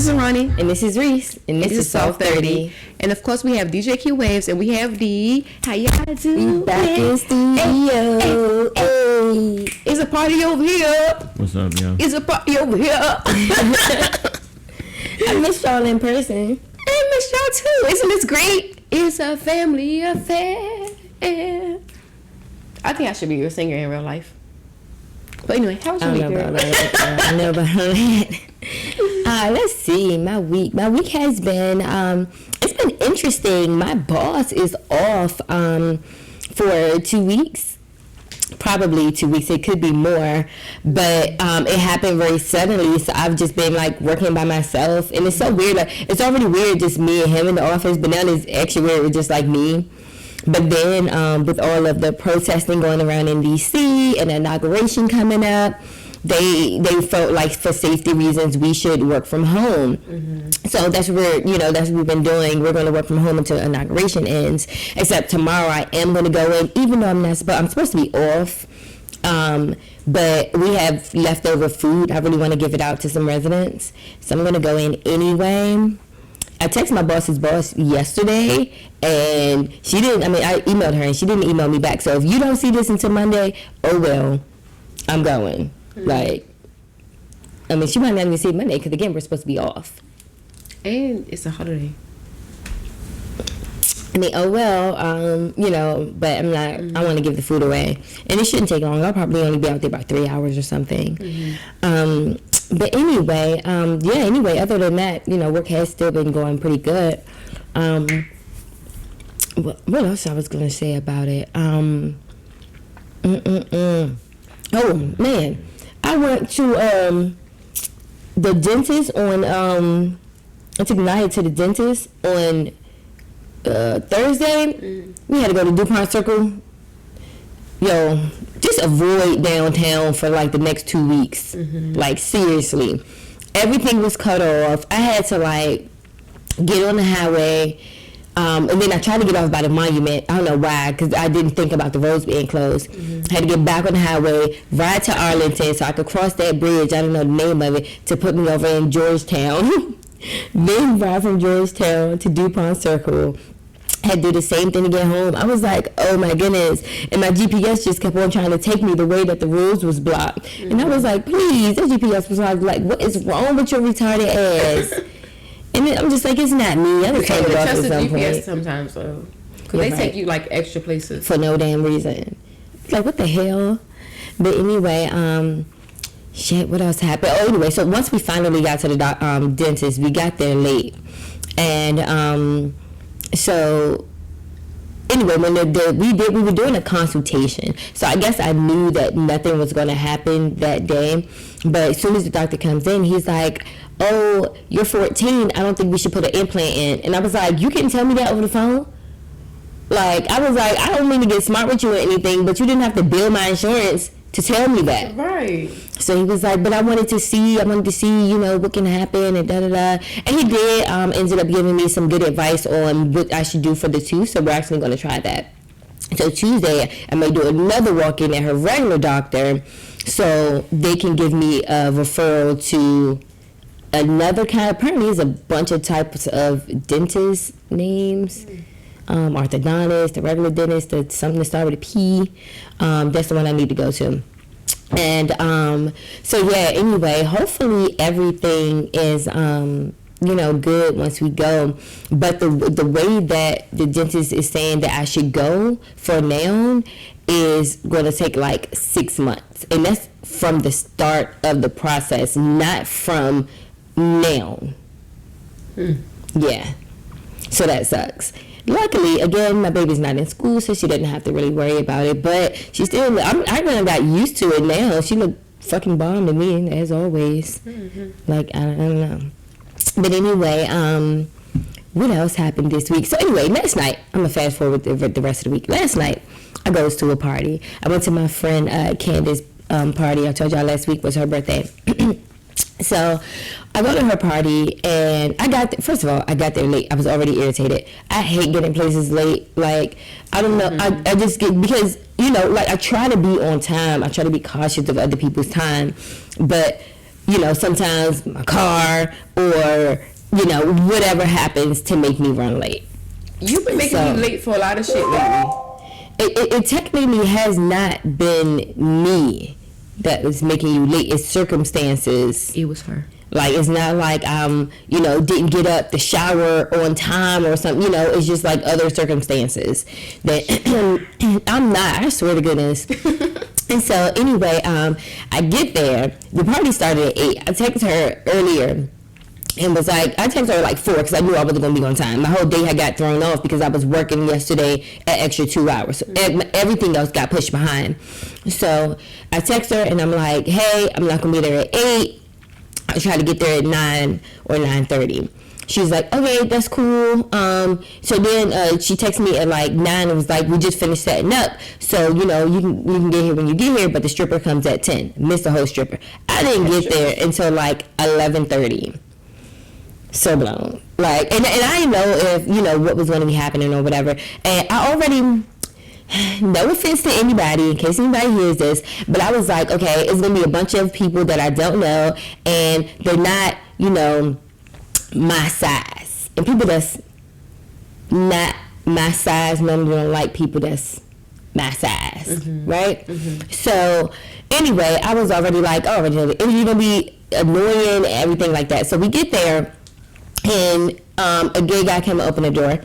is Ronnie. And this is Reese. And this is Soft30. And of course, we have DJ Q Waves. And we have the How Y'all Do? Back in studio. Hey. It's a party over here. What's up, yo? It's a party over here. I miss y'all in person. I miss y'all too. Isn't this great? It's a family affair. I think I should be a singer in real life. But anyway, how was your week, girl? I know about that. Let's see. My week has been it's been interesting. My boss is off for 2 weeks. Probably 2 weeks. It could be more, but it happened very suddenly. So I've just been like working by myself, and it's so weird. Like, it's already weird just me and him in the office, but now it's actually weird with just like me. But then with all of the protesting going around in D.C. and the inauguration coming up, they felt like for safety reasons we should work from home. Mm-hmm. So that's what we've been doing. We're going to work from home until inauguration ends. Except tomorrow I am going to go in, even though I'm supposed to be off. But we have leftover food. I really want to give it out to some residents, so I'm going to go in anyway. I texted my boss's boss yesterday, and she didn't. I mean, I emailed her, and she didn't email me back. So if you don't see this until Monday, oh well, I'm going. Like, I mean, she might not even see it Monday because again, we're supposed to be off. And it's a holiday. I mean, oh well, but I'm not. Mm-hmm. I want to give the food away, and it shouldn't take long. I'll probably only be out there about 3 hours or something. Mm-hmm. But anyway, Anyway, other than that, work has still been going pretty good. What else I was gonna say about it? Oh man, I went to the dentist on. I took Naya to the dentist on Thursday. Mm. We had to go to DuPont Circle. Yo, just avoid downtown for like the next 2 weeks. Mm-hmm. Like seriously, everything was cut off. I had to like get on the highway, and then I tried to get off by the monument. I don't know why, because I didn't think about the roads being closed. Mm-hmm. I had to get back on the highway, ride to Arlington so I could cross that bridge. I don't know the name of it, to put me over in Georgetown. Then ride from Georgetown to DuPont Circle. Had to do the same thing to get home. I was like, oh my goodness. And my GPS just kept on trying to take me the way that the roads was blocked. Mm-hmm. And I was like, please, the GPS was like, what is wrong with your retarded ass? And then I'm just like, it's not me. I just can't trust the GPS sometimes, though. Because they take you like extra places. For no damn reason. Like, what the hell? But anyway, what else happened? Oh, anyway, so once we finally got to the dentist, we got there late. And, so anyway, when we were doing a consultation, so I guess I knew that nothing was going to happen that day. But as soon as the doctor comes in, he's like, "Oh, you're 14. I don't think we should put an implant in." And I was like, "You couldn't tell me that over the phone?" Like, I was like, I don't mean to get smart with you or anything, but you didn't have to bill my insurance to tell me that. Right. So he was like, but I wanted to see, what can happen and da-da-da. And he did ended up giving me some good advice on what I should do for the tooth. So we're actually going to try that. So Tuesday, I may do another walk-in at her regular doctor so they can give me a referral to another kind. Apparently there's a bunch of types of dentist names. Orthodontist, the regular dentist, something that starts with a P. That's the one I need to go to. And anyway, hopefully everything is good once we go. But the way that the dentist is saying that I should go for now is going to take like 6 months. And that's from the start of the process, not from now. Yeah. So that sucks. Luckily, again, my baby's not in school, so she doesn't have to really worry about it. But she still, I really got used to it now. She looked fucking bomb to me, as always. Mm-hmm. Like, I don't know. But anyway, what else happened this week? So anyway, last night, I'm going to fast forward the rest of the week. Last night, I goes to a party. I went to my friend Candace's party. I told y'all last week was her birthday. So I go to her party, and I got there late. I was already irritated. I hate getting places late. Like, I don't know. Mm-hmm. I just get, because, I try to be on time. I try to be cautious of other people's time. But sometimes my car or, whatever happens to make me run late. You've been making me late for a lot of shit lately. It technically has not been me that is making you late. It's circumstances. It was her. Like, it's not like didn't get up the shower on time or something. It's just like other circumstances that I'm not. I swear to goodness. And so anyway, I get there. The party started at 8. I texted her earlier and was like, I texted her like 4 because I knew I wasn't going to be on time. My whole day had got thrown off because I was working yesterday an extra 2 hours. So everything else got pushed behind. So I text her and I'm like, hey, I'm not going to be there at 8. I'll try to get there at 9 or 9:30. She's like, okay, that's cool. So then she texted me at like 9 and was like, we just finished setting up. So, you can get here when you get here, but the stripper comes at 10. Missed the whole stripper. I didn't get there until like 11:30. So blown. Like, and I didn't know if, what was going to be happening or whatever. And I already, no offense to anybody, in case anybody hears this, but I was like, okay, it's going to be a bunch of people that I don't know, and they're not, my size. And people that's not my size normally don't like people that's my size, right? So anyway, I was already like, it's going to be annoying and everything like that. So we get there, and a gay guy came and opened the door.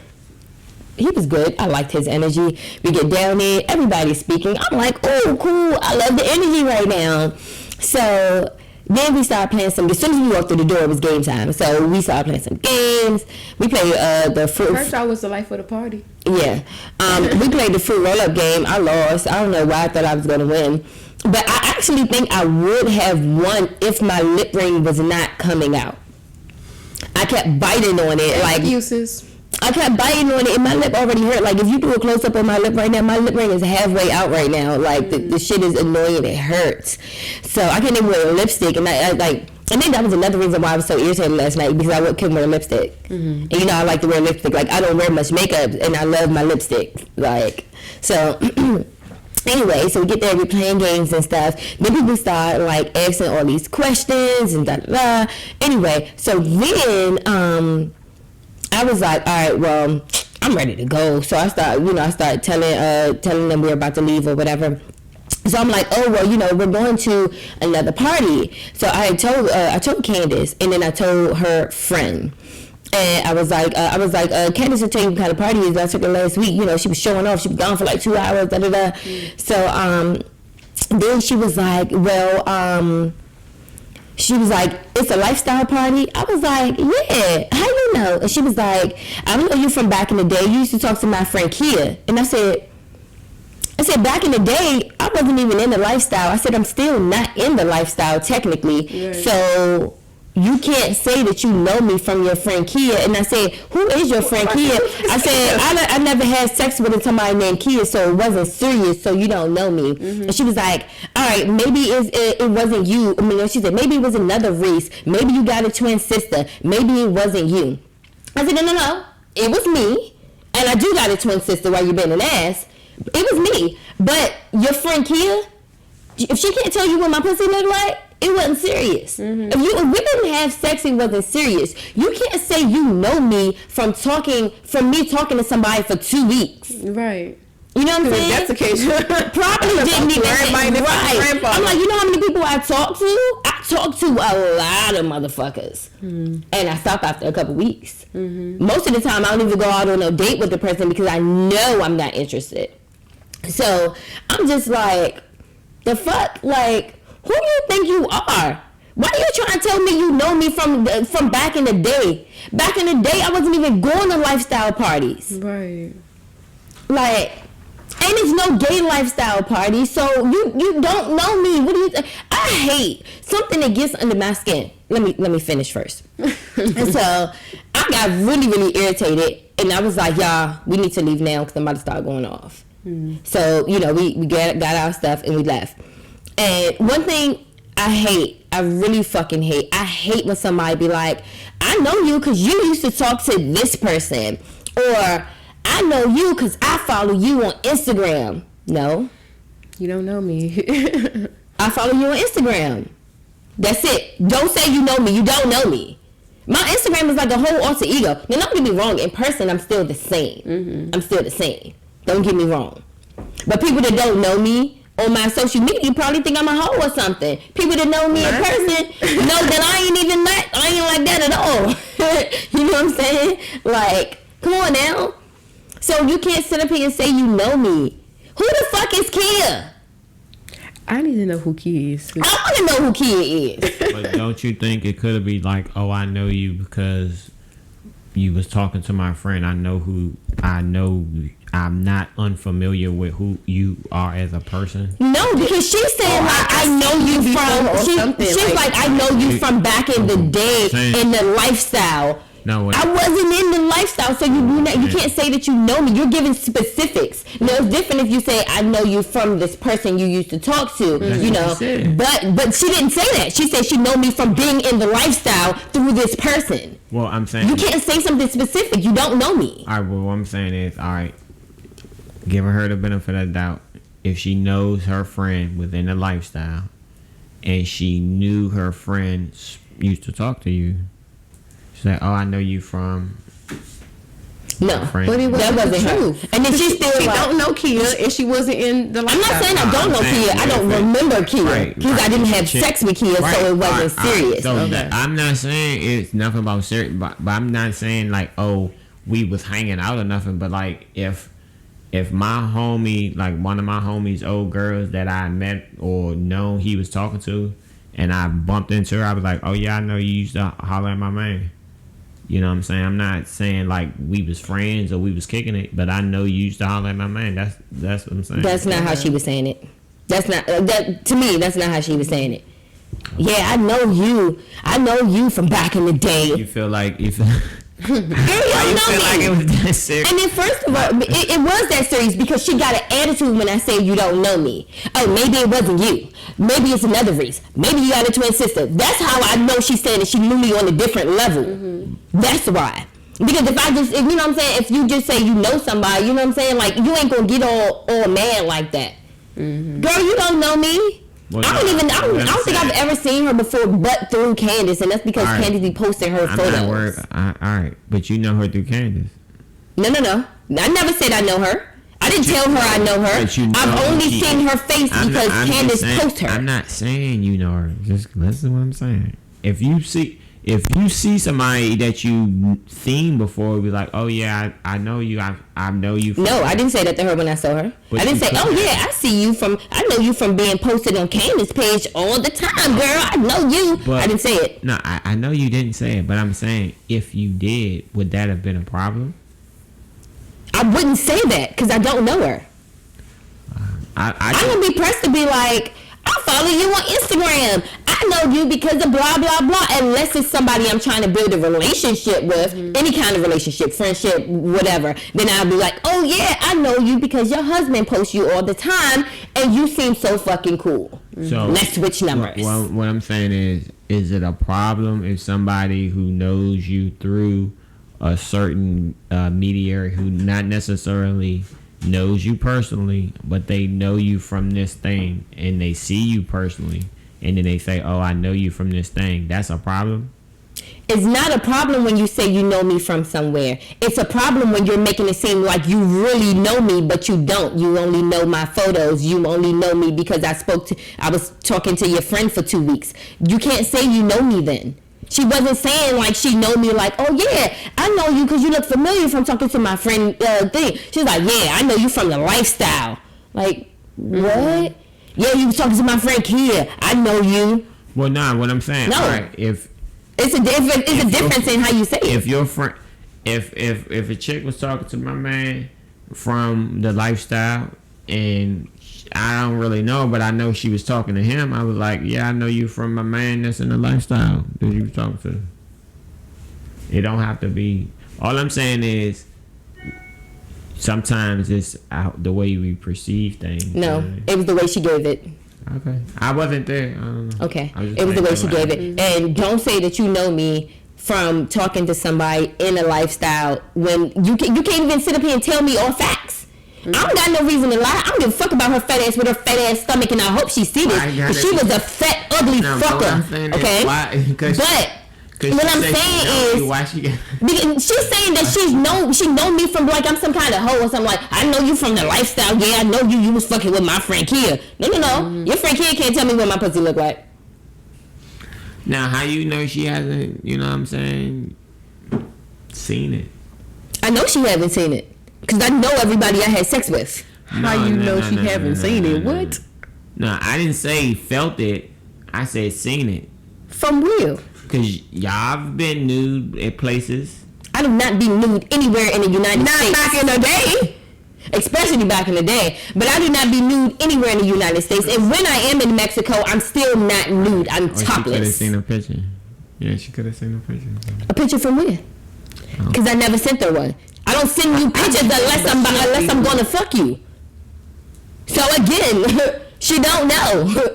He was good. I liked his energy. We get down there, everybody's speaking. I'm like, oh, cool. I love the energy right now. So then we started playing some. As soon as we walked through the door, it was game time. So we started playing some games. We played the fruit. First, I was the life of the party. Yeah. We played the fruit roll-up game. I lost. I don't know why I thought I was going to win. But I actually think I would have won if my lip ring was not coming out. I kept biting on it. Excuses. I kept biting on it and my lip already hurt. Like, if you do a close-up on my lip right now, my lip ring is halfway out right now. Like, the shit is annoying. It hurts. So I can't even wear lipstick. And I think that was another reason why I was so irritated last night, because I couldn't wear lipstick. And I like to wear lipstick. Like, I don't wear much makeup and I love my lipstick. Like, so anyway, so we get there, we're playing games and stuff. Then people start like asking all these questions and da da da. Anyway, so then I was like, all right, well, I'm ready to go. So I started telling them we were about to leave or whatever. So I'm like, oh, well, we're going to another party. So I told Candace, and then I told her friend. And I was like, Candace will tell you what kind of party it is. I took her last week. She was showing off. She was gone for like 2 hours, da da da. So then she was like, well, it's a lifestyle party. I was like, yeah, how you know? And she was like, I know you from back in the day. You used to talk to my friend Kia. And I said, back in the day, I wasn't even in the lifestyle. I said, I'm still not in the lifestyle technically. Right. So you can't say that you know me from your friend Kia. And I said, who is your friend Kia? I said, I never had sex with somebody named Kia, so it wasn't serious, so you don't know me. And she was like, all right, maybe it wasn't you. I mean, she said, maybe it was another race. Maybe you got a twin sister. Maybe it wasn't you. I said, no, it was me. And I do got a twin sister while you been an ass. It was me. But your friend Kia, if she can't tell you what my pussy looked like, it wasn't serious. If we didn't have sex, it wasn't serious. You can't say you know me from me talking to somebody for 2 weeks. Right. You know what I'm saying? That's the case. Probably didn't even. Right. I'm like, you know how many people I talk to? I talk to a lot of motherfuckers. And I stop after a couple weeks. Most of the time, I don't even go out on a date with the person because I know I'm not interested. So I'm just like, the fuck? Like, who do you think you are? Why are you trying to tell me you know me from back in the day? Back in the day, I wasn't even going to lifestyle parties. Right. Like, and it's no gay lifestyle party, so you don't know me. What do you think? I hate something that gets under my skin. Let me finish first. And so I got really, really irritated, and I was like, y'all, we need to leave now because I'm about to start going off. So, we got our stuff and we left. And one thing I really fucking hate, I hate when somebody be like, I know you because you used to talk to this person, or I know you because I follow you on Instagram. No. You don't know me. I follow you on Instagram. That's it. Don't say you know me. You don't know me. My Instagram is like a whole alter ego. Now, don't get me wrong. In person, I'm still the same. Mm-hmm. I'm still the same. Don't get me wrong. But people that don't know me on my social media probably think I'm a hoe or something. People that know me in person know that I ain't like that at all. You know what I'm saying? Like, come on now. So you can't sit up here and say you know me. Who the fuck is Kia? I need to know who Kia is. I want to know who Kia is. But don't you think it could be like, oh, I know you because you was talking to my friend. I know. I'm not unfamiliar with who you are as a person. No, because she's saying like I know you from. She's like I know you from back in the day in the lifestyle. No, I wasn't in the lifestyle, so you can't say that you know me. You're giving specifics. Now it's different if you say I know you from this person you used to talk to. That's you know, but she didn't say that. She said she know me from being in the lifestyle through this person. Well, I'm saying you can't say something specific. You don't know me. All right. Well, what I'm saying is, all right, giving her the benefit of the doubt. If she knows her friend within the lifestyle, and she knew her friend used to talk to you. Like, oh, I know you from. No, but that wasn't true. And then she don't know Kia, and she wasn't in the lifestyle. I'm not saying I don't know Kia. I don't remember Kia because I didn't have sex with Kia, so it wasn't serious. So I'm not saying it's nothing about serious, but I'm not saying like, oh, we was hanging out or nothing. But like, if my homie, like one of my homies' old girls that I met or known he was talking to, and I bumped into her, I was like, oh yeah, I know you used to holler at my man. You know what I'm saying? I'm not saying like we was friends or we was kicking it, but I know you used to holler at my man. That's what I'm saying. That's not how she was saying it. That's not that to me. That's not how she was saying it. Yeah, I know you. I know you from back in the day. You feel like if. Girl, you feel like it was that serious? And then first of all, it was that serious because she got an attitude when I say you don't know me. Oh, maybe it wasn't you. Maybe it's another reason. Maybe you got a twin sister. That's how I know she's saying that she knew me on a different level. Mm-hmm. That's why. Because if you know what I'm saying, if you just say you know somebody, you know what I'm saying, like you ain't gonna get all mad like that. Mm-hmm. Girl, you don't know me. Well, I don't think I've ever seen her before but through Candace, and that's because Candace be posting her photos. All right, but you know her through Candace. No. I never said I know her. I didn't tell her I know her. I've only seen her face because Candace posts her. I'm not saying you know her. Just listen to what I'm saying. If you see somebody that you seen before, be like, oh yeah, I know you. I know you. No, I didn't say that to her when I saw her. But I didn't say, oh yeah, I know you from being posted on Candace's page all the time, girl. I know you. But, I didn't say it. No, I know you didn't say it, but I'm saying if you did, would that have been a problem? I wouldn't say that because I don't know her. I would be pressed to be like, I follow you on Instagram. I know you because of blah, blah, blah. Unless it's somebody I'm trying to build a relationship with, any kind of relationship, friendship, whatever. Then I'll be like, oh yeah, I know you because your husband posts you all the time and you seem so fucking cool. So let's switch numbers. Well, what I'm saying is it a problem if somebody who knows you through a certain mediator who not necessarily knows you personally, but they know you from this thing and they see you personally and then they say, oh, I know you from this thing, that's a problem? It's not a problem when you say you know me from somewhere. It's a problem when you're making it seem like you really know me, but you don't. You only know my photos. You only know me because I was talking to your friend for 2 weeks. You can't say you know me then. She wasn't saying like she know me like, oh yeah, I know you because you look familiar from talking to my friend thing. She's like, yeah, I know you from the lifestyle. Like, what? Yeah, you was talking to my friend Kia. I know you. Well, nah, what I'm saying, no. All right, if it's a difference in how you say it. If your friend, if a chick was talking to my man from the lifestyle and I don't really know, but I know she was talking to him, I was like, yeah, I know you from my man that's in the lifestyle that you was talking to. It don't have to be. All I'm saying is sometimes it's out the way we perceive things. No, it was the way she gave it. Okay. I wasn't there. I don't know. Okay. It was the way she gave it. And don't say that you know me from talking to somebody in a lifestyle when you can't even sit up here and tell me all facts. I don't got no reason to lie. I don't give a fuck about her fat ass with her fat ass stomach, and I hope she see this. Because she was a fat, ugly fucker. Okay? But what I'm saying is, because she's saying that she know me from like I'm some kind of hoe or something. Like, I know you from the lifestyle. Yeah, I know you was fucking with my friend Kia. No. Your friend Kia can't tell me what my pussy look like. Now, how you know she hasn't, you know what I'm saying, seen it? I know she haven't seen it. Because I know everybody I had sex with. How you know she haven't seen it? What? No, I didn't say felt it. I said seen it. From where? Because y'all been nude at places. I do not be nude anywhere in the United States. Not back in the day. Especially back in the day. But I do not be nude anywhere in the United States. And when I am in Mexico, I'm still not nude. I'm topless. She could have seen a picture. Yeah, she could have seen a picture. A picture from where? Because I never sent her one. I don't send you pictures unless I'm going to fuck you. So again, she don't know.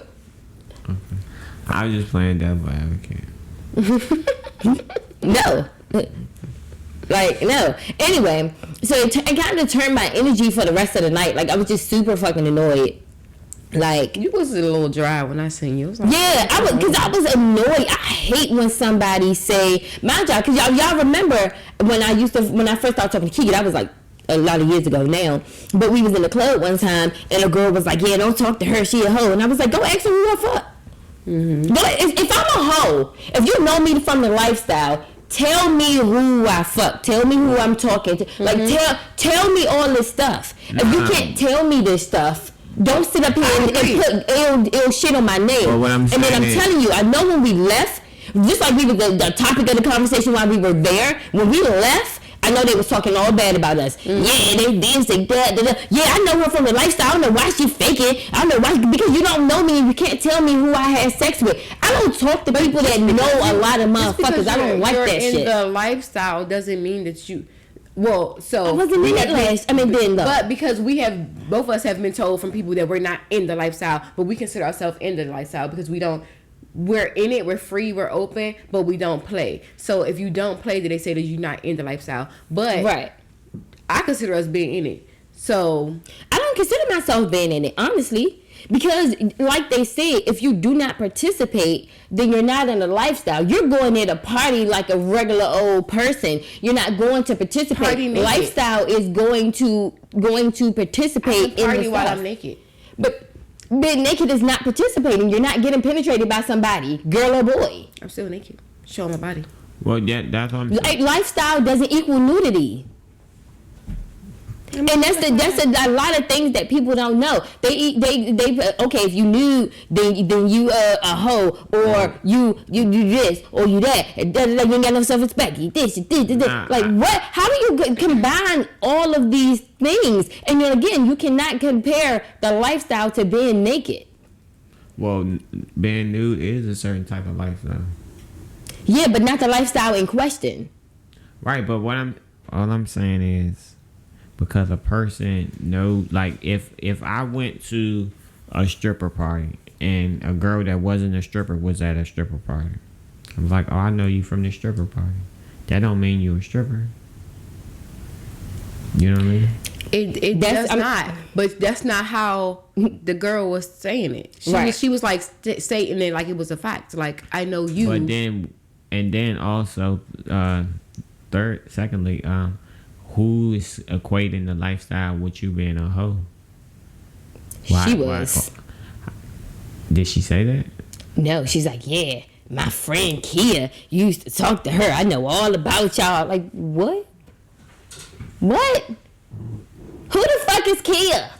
Okay. I was just playing devil advocate. No. Like, no. Anyway, so it kind of turned my energy for the rest of the night. Like, I was just super fucking annoyed. Like, you was a little dry when I seen you. Like, yeah, because I was annoyed. I hate when somebody say, my job, because y'all remember when I first started talking to Keegan, I was like a lot of years ago now, but we was in the club one time and a girl was like, yeah, don't talk to her, she a hoe. And I was like, go ask her who I fuck. Mm-hmm. If I'm a hoe, if you know me from the lifestyle, tell me who I fuck. Tell me who I'm talking to. Like, tell me all this stuff. If you can't tell me this stuff, don't sit up here and put ill shit on my name. Well, and then I'm telling you, I know when we left, just like we were the topic of the conversation while we were there, when we left, I know they was talking all bad about us. Mm-hmm. Yeah, they this, they that. Yeah, I know her from the lifestyle. I don't know why she faking. I don't know why, because you don't know me and you can't tell me who I had sex with. I don't talk to people that know a lot of motherfuckers. I don't like that shit. The lifestyle doesn't mean that you... Well, so I wasn't in that last. I mean, then though. But because both of us have been told from people that we're not in the lifestyle, but we consider ourselves in the lifestyle because we're in it, we're free, we're open, but we don't play. So if you don't play, then they say that you're not in the lifestyle. But right, I consider us being in it. So I don't consider myself being in it, honestly. Because, like they say, if you do not participate, then you're not in a lifestyle. You're going there to party like a regular old person. You're not going to participate. Lifestyle is going to participate in the stuff. While I'm naked. But being naked is not participating. You're not getting penetrated by somebody, girl or boy. I'm still naked, showing my body. Well, yeah, that's what I'm saying. Like, lifestyle doesn't equal nudity. And that's a lot of things that people don't know. They okay, if you knew, then you a hoe, or you do this or you that. You ain't got no self-respect. You this. Like, what? How do you combine all of these things? And then again, you cannot compare the lifestyle to being naked. Well, being nude is a certain type of lifestyle. Yeah, but not the lifestyle in question. Right, but all I'm saying is, because a person knows, like, if I went to a stripper party and a girl that wasn't a stripper was at a stripper party, I'm like, oh, I know you from the stripper party. That don't mean you a stripper. You know what I mean? It does not. But that's not how the girl was saying it. She was like stating it like it was a fact. Like, I know you. But then also, secondly, who is equating the lifestyle with you being a hoe? She was. Did she say that? No, she's like, yeah, my friend Kia used to talk to her. I know all about y'all. Like, what? What? Who the fuck is Kia?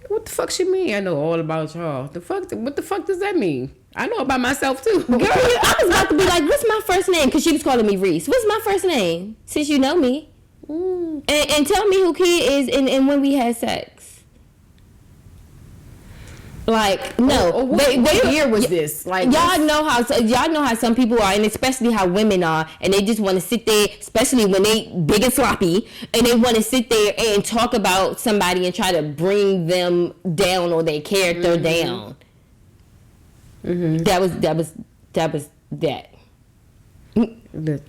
What the fuck she mean? I know all about y'all. What the fuck does that mean? I know about myself too. Girl, I was about to be like, what's my first name? Because she was calling me Reese. What's my first name? Since you know me. And tell me who Kia is and when we had sex. Like, no. What year was this? Like, y'all know how some people are, and especially how women are, and they just want to sit there, especially when they big and sloppy, and they want to sit there and talk about somebody and try to bring them down or their character down. Mm-hmm. That was that.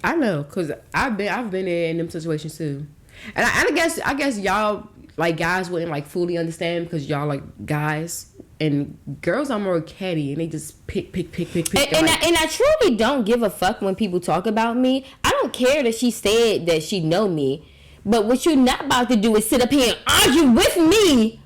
I know, cause I've been in them situations too, and I guess y'all like guys wouldn't like fully understand because y'all like guys. And girls are more catty, and they just pick. And I truly don't give a fuck when people talk about me. I don't care that she said that she know me. But what you're not about to do is sit up here and argue with me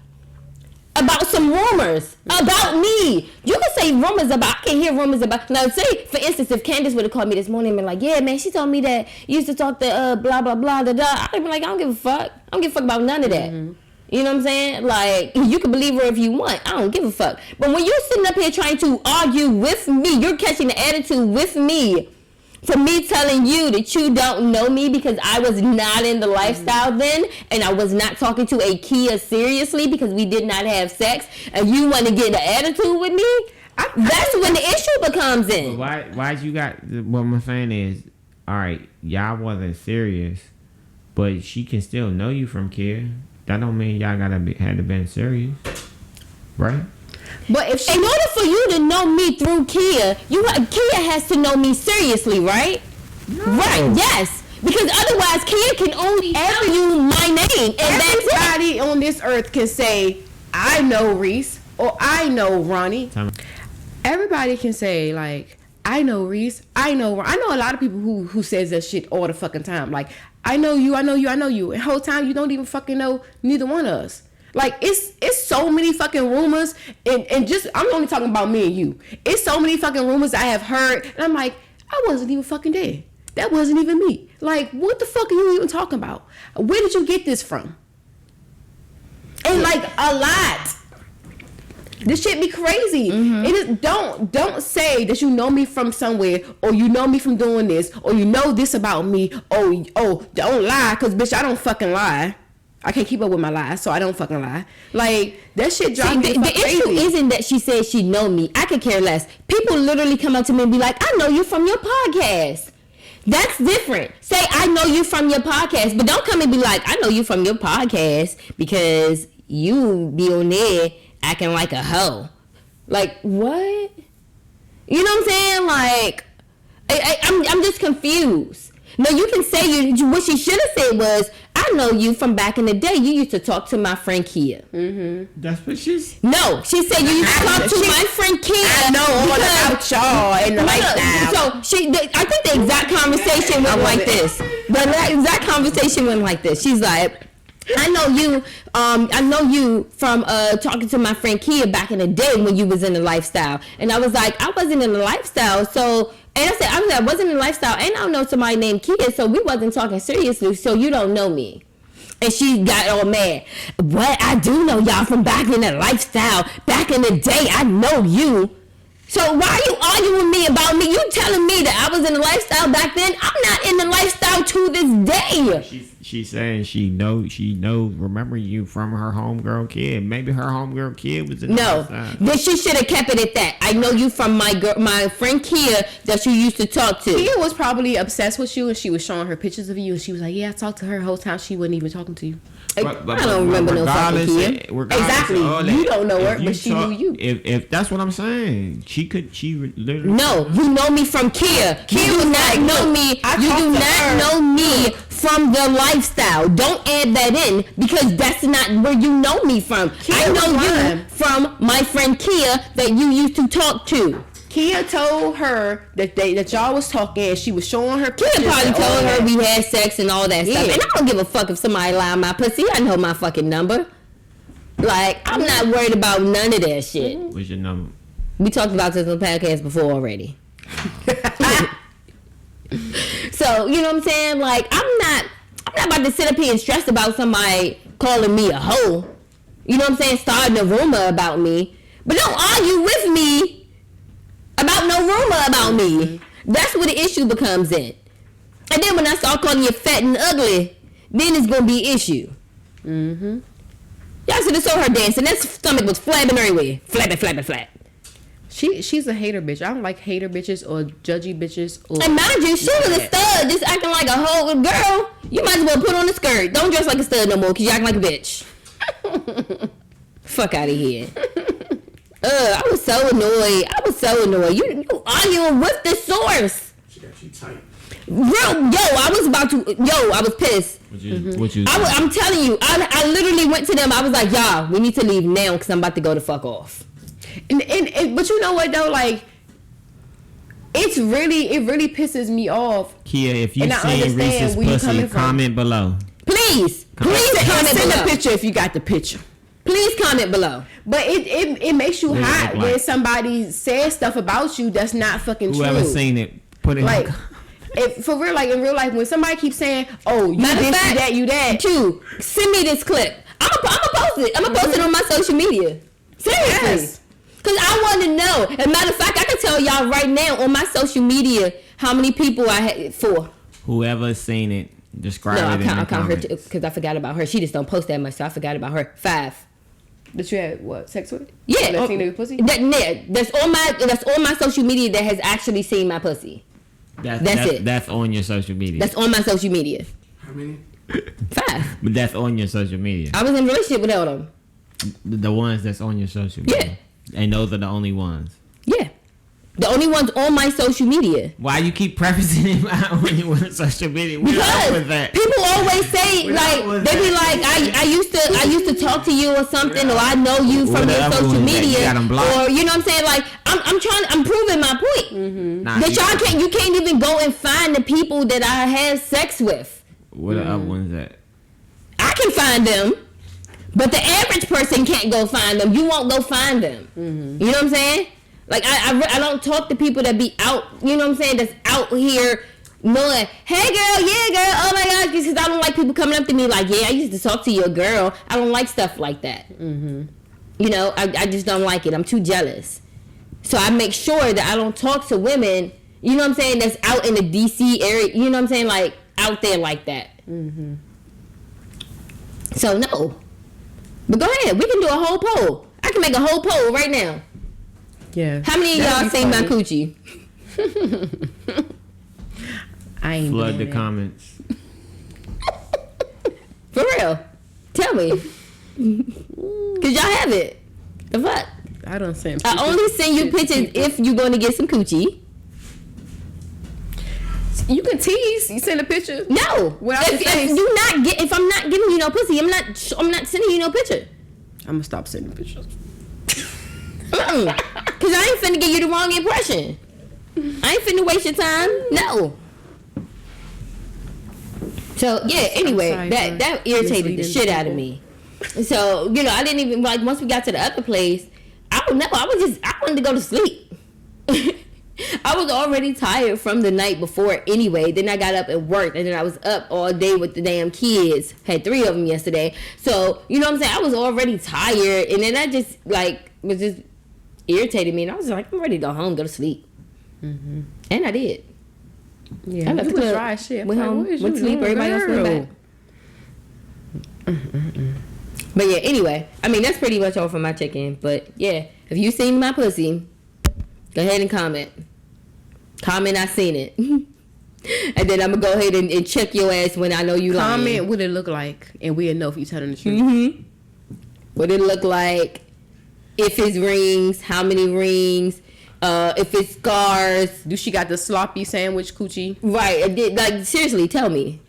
about some rumors about me. You can say rumors about, I can hear rumors about, now say, for instance, if Candace would have called me this morning and been like, yeah, man, she told me that you used to talk to blah, blah, blah, da, da. I'd be like, I don't give a fuck. I don't give a fuck about none of that. Mm-hmm. You know what I'm saying? Like, you can believe her if you want. I don't give a fuck. But when you're sitting up here trying to argue with me, you're catching the attitude with me for me telling you that you don't know me because I was not in the lifestyle then, and I was not talking to a Kia seriously because we did not have sex, and you want to get the attitude with me? That's when the issue becomes in. Why you got, what I'm saying is, all right, y'all wasn't serious, but she can still know you from Kia. That don't mean y'all had to been serious, right? But if in order for you to know me through Kia, Kia has to know me seriously, right? No. Right? Yes, because otherwise Kia can only tell you my name, and everybody on this earth can say, "I know Reese" or "I know Ronnie." Everybody can say like, "I know Reese," "I know." I know a lot of people who says that shit all the fucking time. Like, I know you, I know you, I know you. And the whole time you don't even fucking know neither one of us. Like, it's so many fucking rumors, and just, I'm only talking about me and you. It's so many fucking rumors I have heard, and I'm like, I wasn't even fucking there. That wasn't even me. Like, what the fuck are you even talking about? Where did you get this from? And like, a lot. This shit be crazy. Mm-hmm. It is, don't say that you know me from somewhere, or you know me from doing this, or you know this about me. Oh, don't lie, cause bitch, I don't fucking lie. I can't keep up with my lies, so I don't fucking lie. Like, that shit drives me the crazy. Issue isn't that she says she know me. I could care less. People literally come up to me and be like, I know you from your podcast. That's different. Say, I know you from your podcast, but don't come and be like, I know you from your podcast because you be on there acting like a hoe. Like, what? You know what I'm saying? Like, I'm just confused. No, you can say what she should have said was, I know you from back in the day. You used to talk to my friend Kia. Mm-hmm. That's what she's... No, she said you used to talk to my friend Kia. I know all about y'all and the lifestyle. So, I think the exact conversation went like this. The exact conversation went like this. She's like, I know you from talking to my friend Kia back in the day when you was in the lifestyle. And I was like, I wasn't in the lifestyle, so... And I wasn't in the lifestyle, and I don't know somebody named Kia, so we wasn't talking seriously, so you don't know me. And she got all mad. What? I do know y'all from back in the lifestyle. Back in the day, I know you. So why are you arguing with me about me? You telling me that I was in the lifestyle back then? I'm not in the lifestyle to this day. She's saying she knows, remember you from her homegirl kid. Maybe her homegirl kid was in the lifestyle. Then she should have kept it at that. I know you from my friend Kia that you used to talk to. Kia was probably obsessed with you, and she was showing her pictures of you, and she was like, yeah, I talked to her the whole time. She wasn't even talking to you. But I don't remember no fucking Kia. Exactly. You don't know her, but she knew you. If that's what I'm saying, she literally... No, you know me from Kia. You do not know me. You do not know me from the lifestyle. Don't add that in because that's not where you know me from. I know you from my friend Kia that you used to talk to. Kia told her that y'all was talking, and she was showing her pictures. Kia probably told her we had sex and all that stuff. And I don't give a fuck if somebody lie on my pussy. I know my fucking number. Like, I'm not worried about none of that shit. What's your number? We talked about this on the podcast before already. So, you know what I'm saying? Like, I'm not about to sit up here and stress about somebody calling me a hoe. You know what I'm saying? Starting a rumor about me. But don't argue with me about no rumor about me. That's where the issue becomes in. And then when I start calling you fat and ugly, then it's going to be an issue. Mm-hmm. Y'all should have saw her dancing. That stomach was flapping everywhere. Flapping, flat. She's a hater bitch. I don't like hater bitches or judgy bitches. And mind you, she was a stud, just acting like a whole girl. You might as well put on a skirt. Don't dress like a stud no more, because you act like a bitch. Fuck out of here. I was so annoyed. You arguing with the source. She got you tight. I was pissed. What you I'm telling you, I literally went to them. I was like, y'all, we need to leave now because I'm about to go the fuck off. And but you know what though, like it really pisses me off. Kia, if you And I see understand Reese's where you pussy, coming from. comment below. Please comment Send below. a picture if you got the picture. Please comment below. But it makes you What it hot look when like? somebody says stuff about you that's not fucking Whoever true. seen it, put it Like, if for real, like in real life, when somebody keeps saying, "Oh, you Matter of this, fact, you that," Q, send me this clip. I'm gonna post it. I'm gonna post it on my social media. Seriously. Yes. Cause I want to know. As a matter of fact, I can tell y'all right now on my social media how many people I had for. whoever seen it, describe No, it I in the count her comments. because I forgot about her. She just don't post that much, so I forgot about her. 5. that you had what sex with? Yeah, that nigga pussy. That's on my social media that has actually seen my pussy. That's it. That's on your social media. That's on my social media. How many? 5. But that's on your social media. I was in a relationship with all of them. The ones that's on your social media. Yeah. And those are the only ones. Yeah, the only ones on my social media. Why you keep prefacing it when you on social media? We're up with Because that. people always say We're like up with they be that. like I used to talk to you or something or I know you from We're your up social with that. You media got 'em blocked. or you know what I'm saying, like I'm proving my point Nah, that you can't even go and find the people that I have sex with. Where the other ones at? I can find them, but the average person can't go find them. You won't go find them. You know what I'm saying? Like I don't talk to people that be out. You know what I'm saying? That's out here knowing, hey girl, yeah girl, oh my gosh, because I don't like people coming up to me like, yeah, I used to talk to your girl. I don't like stuff like that. You know, I just don't like it. I'm too jealous. So I make sure that I don't talk to women. You know what I'm saying? That's out in the DC area. You know what I'm saying? Like out there like that. So no. But go ahead. We can do a whole poll. I can make a whole poll right now. Yeah. How many of y'all That'd be seen my funny. coochie? I ain't Flood doing the it. comments. For real. Tell me. Because y'all have it. The fuck? I don't send. I only send you pictures if you're going to get some coochie. You can tease. You send a picture. No. Without your face. If I'm not giving you no pussy, I'm not sending you no picture. I'm gonna stop sending pictures. Because I ain't finna give you the wrong impression. I ain't finna waste your time. No. So yeah. Anyway, sorry that for irritated the misleading shit out of people. me. So you know, I didn't even like once we got to the other place. I don't know. I wanted to go to sleep. I was already tired from the night before anyway. Then I got up and worked, and then I was up all day with the damn kids. Had 3 of them yesterday. So, you know what I'm saying? I was already tired, and then I just, like, was just irritated me. And I was like, I'm ready to go home, go to sleep. And I did. Yeah, I left you the was club, dry as shit. went Like, home, what is went you to sleep. doing, Everybody else went girl? back. But yeah, anyway. I mean, that's pretty much all for my check-in. But yeah, if you seen my pussy, go ahead and comment. Comment I seen it. And then I'm going to go ahead and check your ass when I know you lying. Comment what it look like, and we'll know if you telling the truth. What it look like, if it's rings, how many rings, if it's scars. Do she got the sloppy sandwich coochie? Right. I did, like, seriously, tell me.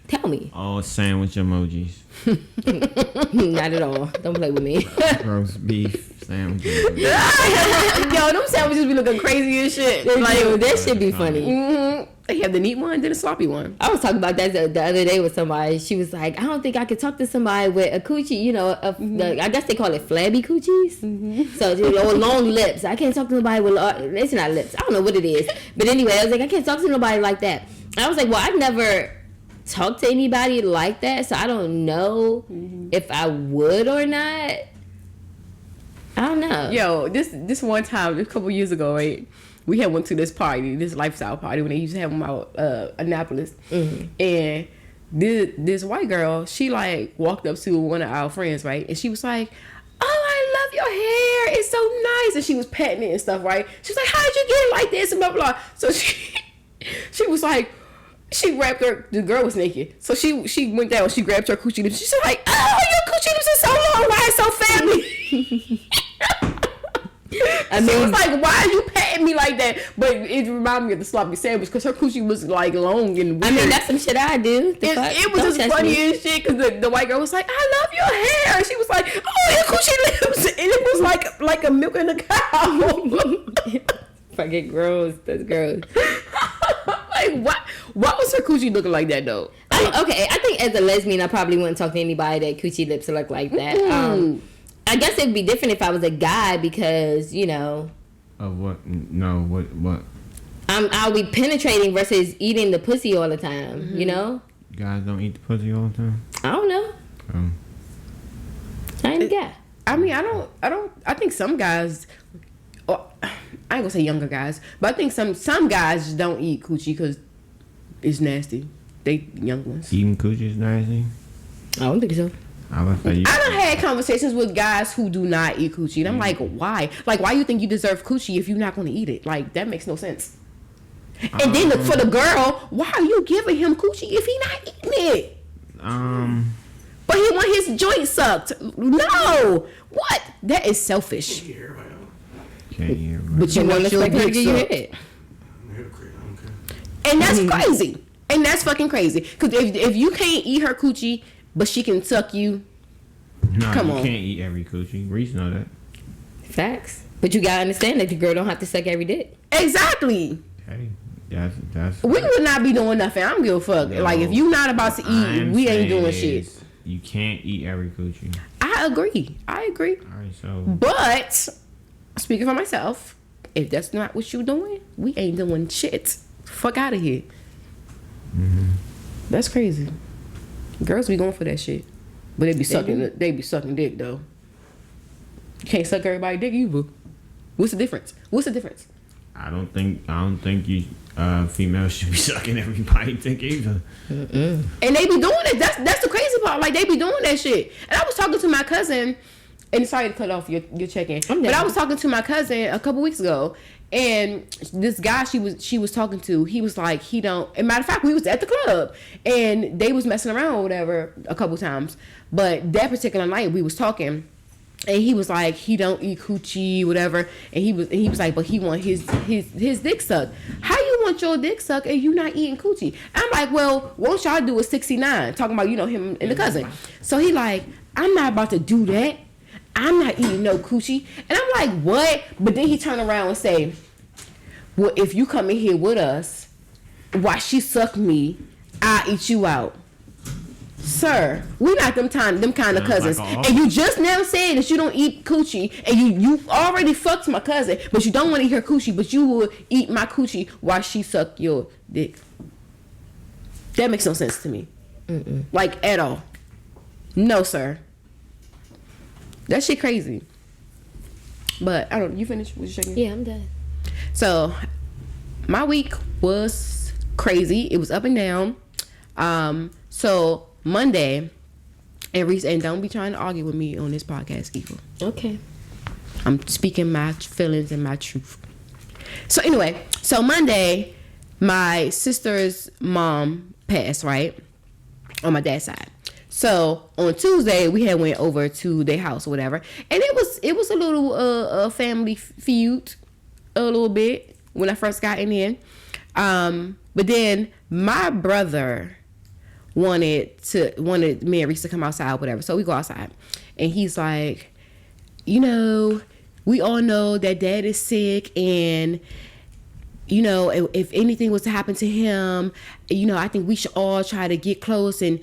All sandwich emojis. Not at all. Don't play with me. Roast beef sandwiches. Yo, them sandwiches be looking crazy as shit. Like, Like, that should be funny. they have the neat one, then the sloppy one. I was talking about that the other day with somebody. She was like, I don't think I could talk to somebody with a coochie, you know, I guess they call it flabby coochies. So, you know, long lips. I can't talk to nobody with, it's not lips. I don't know what it is. But anyway, I was like, I can't talk to nobody like that. I was like, well, I've never talked to anybody like that, so I don't know if I would or not. I don't know. Yo, this one time, a couple years ago, right? We had went to this party, this lifestyle party when they used to have them out Annapolis, and this white girl, she like walked up to one of our friends, right, and she was like, "Oh, I love your hair, it's so nice," and she was petting it and stuff, right? She was like, "How did you get it like this?" and blah blah. So she was like, she grabbed her. The girl was naked, so she went down. She grabbed her coochie lips. She said like, "Oh, your coochie lips are so long. Why it's so family?" I She mean, was like, "Why are you petting at me like that, but it reminded me of the sloppy sandwich because her coochie was like long and weird. I mean, that's some shit I do. It was just funny as shit because the white girl was like, "I love your hair," and she was like, "Oh, your coochie lips," and it was like a milk in a cow. Fucking gross. That's gross. Like what was her coochie looking like that though? Okay, I think as a lesbian, I probably wouldn't talk to anybody that coochie lips look like that. I guess it'd be different if I was a guy because, you know. Of what? No, what? I'll be penetrating versus eating the pussy all the time, you know? Guys don't eat the pussy all the time? I don't know. I ain't a guy. I mean, I think some guys, I ain't gonna say younger guys, but I think some guys don't eat coochie because it's nasty. They young ones. Eating coochie is nasty? I don't think so. I done had conversations with guys who do not eat coochie, and I'm like, why? Like, why you think you deserve coochie if you're not gonna eat it? Like, that makes no sense. And then for the girl, why are you giving him coochie if he not eating it? But he want his joint sucked. No, what? That is selfish. Can't hear. But you want your dick sucked. And that's crazy. And that's fucking crazy. Because if you can't eat her coochie, but she can suck you, come on. You can't eat every coochie. Reese know that. Facts. But you gotta understand that the girl don't have to suck every dick. Exactly. Hey, that's. We would not be doing nothing. I don't give a fuck. No, like, if you not about to eat, we ain't doing shit. You can't eat every coochie. I agree. All right, so. But, speaking for myself, if that's not what you doing, we ain't doing shit. Fuck out of here. Mm-hmm. That's crazy. Girls be going for that shit, but they be sucking dick though. You can't suck everybody's dick either. What's the difference? I don't think you females should be sucking everybody's dick either. Mm-mm. And they be doing it. That's the crazy part. Like, they be doing that shit. And I was talking to my cousin, and sorry to cut off your check-in, but I was talking to my cousin a couple weeks ago. And this guy she was talking to, he was like, he don't. And matter of fact, we was at the club and they was messing around or whatever a couple times. But that particular night we was talking, and he was like, he don't eat coochie, whatever. And he was like, but he want his dick sucked. How you want your dick sucked and you not eating coochie? I'm like, well, what y'all do is 69, talking about, you know, him and the cousin. So he like, I'm not about to do that. I'm not eating no coochie. And I'm like, what? But then he turned around and say, well, if you come in here with us, while she suck me, I'll eat you out. Sir, we not them kind of cousins. Like, and you just now said that you don't eat coochie, and you already fucked my cousin, but you don't want to eat her coochie, but you will eat my coochie while she suck your dick. That makes no sense to me. Mm-mm. Like, at all. No, sir. That shit crazy. But I don't. You finished? Was you checking? Yeah, I'm done. So my week was crazy. It was up and down. So Monday, and Reese, and don't be trying to argue with me on this podcast either. Okay. I'm speaking my feelings and my truth. So anyway, so Monday, my sister's mom passed, right, on my dad's side. So on Tuesday we had went over to their house or whatever, and it was a little family feud, a little bit when I first got in. But then my brother wanted me and Reese to come outside, whatever. So we go outside, and he's like, you know, we all know that Dad is sick, and you know, if anything was to happen to him, you know, I think we should all try to get close and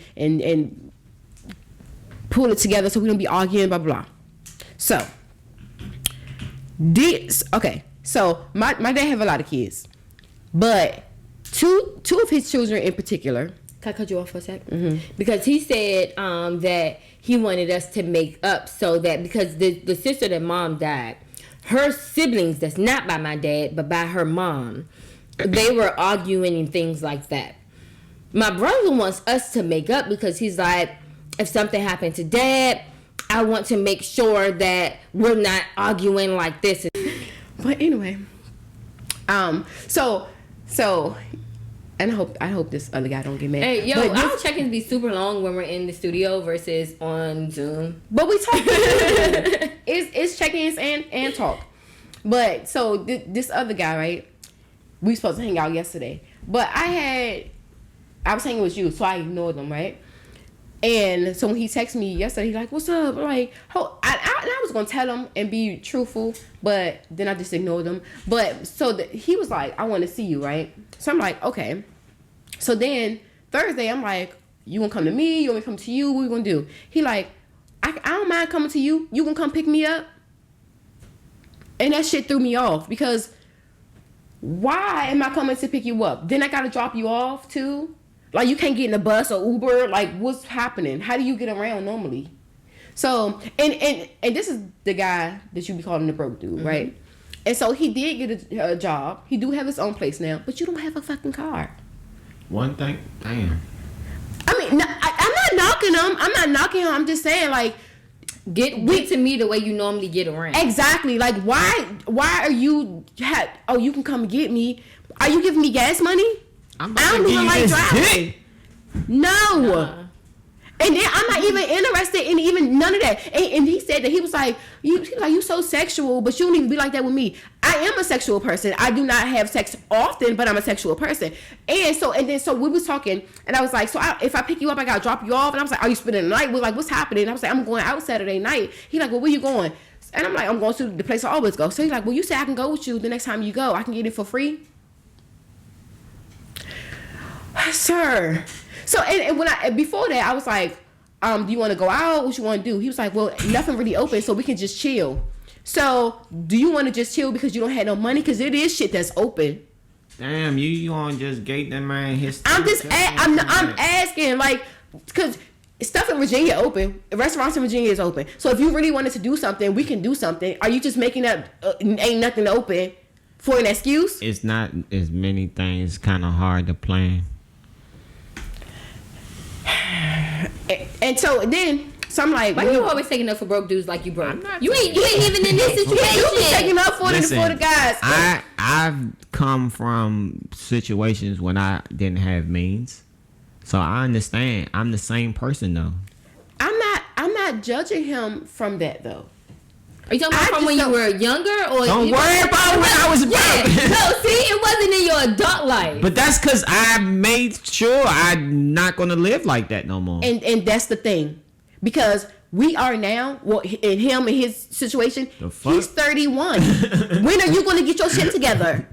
pull it together so we don't be arguing, blah, blah, blah. So, so my dad have a lot of kids, but two of his children in particular. Can I cut you off for a sec? Mm-hmm. Because he said that he wanted us to make up so that, because the sister that mom died, her siblings, that's not by my dad, but by her mom, they were arguing and things like that. My brother wants us to make up because he's like, if something happened to Dad, I want to make sure that we're not arguing like this. But anyway, so, and I hope this other guy don't get mad. Hey, yo, our check-ins be super long when we're in the studio versus on Zoom. But we talk. It's check-ins and talk. But so this other guy, right? We supposed to hang out yesterday, but I was hanging with you, so I ignored him, right? And so when he texted me yesterday, he's like, "What's up?" I'm like, I was gonna tell him and be truthful, but then I just ignored him. But so he was like, "I want to see you," right? So I'm like, "Okay." So then Thursday, I'm like, "You gonna come to me? You want me to come to you? What we gonna do?" He like, I don't mind coming to you. You gonna come pick me up?" And that shit threw me off because why am I coming to pick you up? Then I gotta drop you off too? Like, you can't get in a bus or Uber? Like, what's happening? How do you get around normally? So, and this is the guy that you be calling the broke dude, right? And so he did get a job. He do have his own place now, but you don't have a fucking car. One thing, damn. I mean, I'm not knocking him. I'm not knocking him. I'm just saying, like, Get to me the way you normally get around. Exactly. Like, why are you? You can come get me. Are you giving me gas money? I don't even like driving. No. And then I'm not even interested in even none of that. And he said that he was like, you so sexual, but you don't even be like that with me. I am a sexual person. I do not have sex often, but I'm a sexual person. And so we was talking, and I was like, so if I pick you up, I gotta drop you off. And I was like, are you spending the night? We're like, what's happening? And I was like, I'm going out Saturday night. He like, well, where you going? And I'm like, I'm going to the place I always go. So he's like, well, you say I can go with you the next time you go. I can get it for free. Sir. So and when before that I was like, do you want to go out? What you want to do? He was like, well, nothing really open, so we can just chill. So do you want to just chill because you don't have no money? Because it is shit that's open. Damn, you want to just gate that man his. I'm asking, like, because stuff in Virginia open, restaurants in Virginia is open. So if you really wanted to do something, we can do something. Are you just making up ain't nothing open for an excuse? It's not as many things. Kind of hard to plan. And so I'm like, why you always taking up for broke dudes like you broke? You ain't even in this situation. You be taking up for the guys. I've come from situations when I didn't have means, so I understand. I'm the same person though. I'm not judging him from that though. Are you talking about from when you were younger, or don't worry about when I was about? No, see, it wasn't in your adult life. But that's because I made sure I'm not gonna live like that no more. And that's the thing, because we are now. Well, in his situation, he's 31. When are you gonna get your shit together?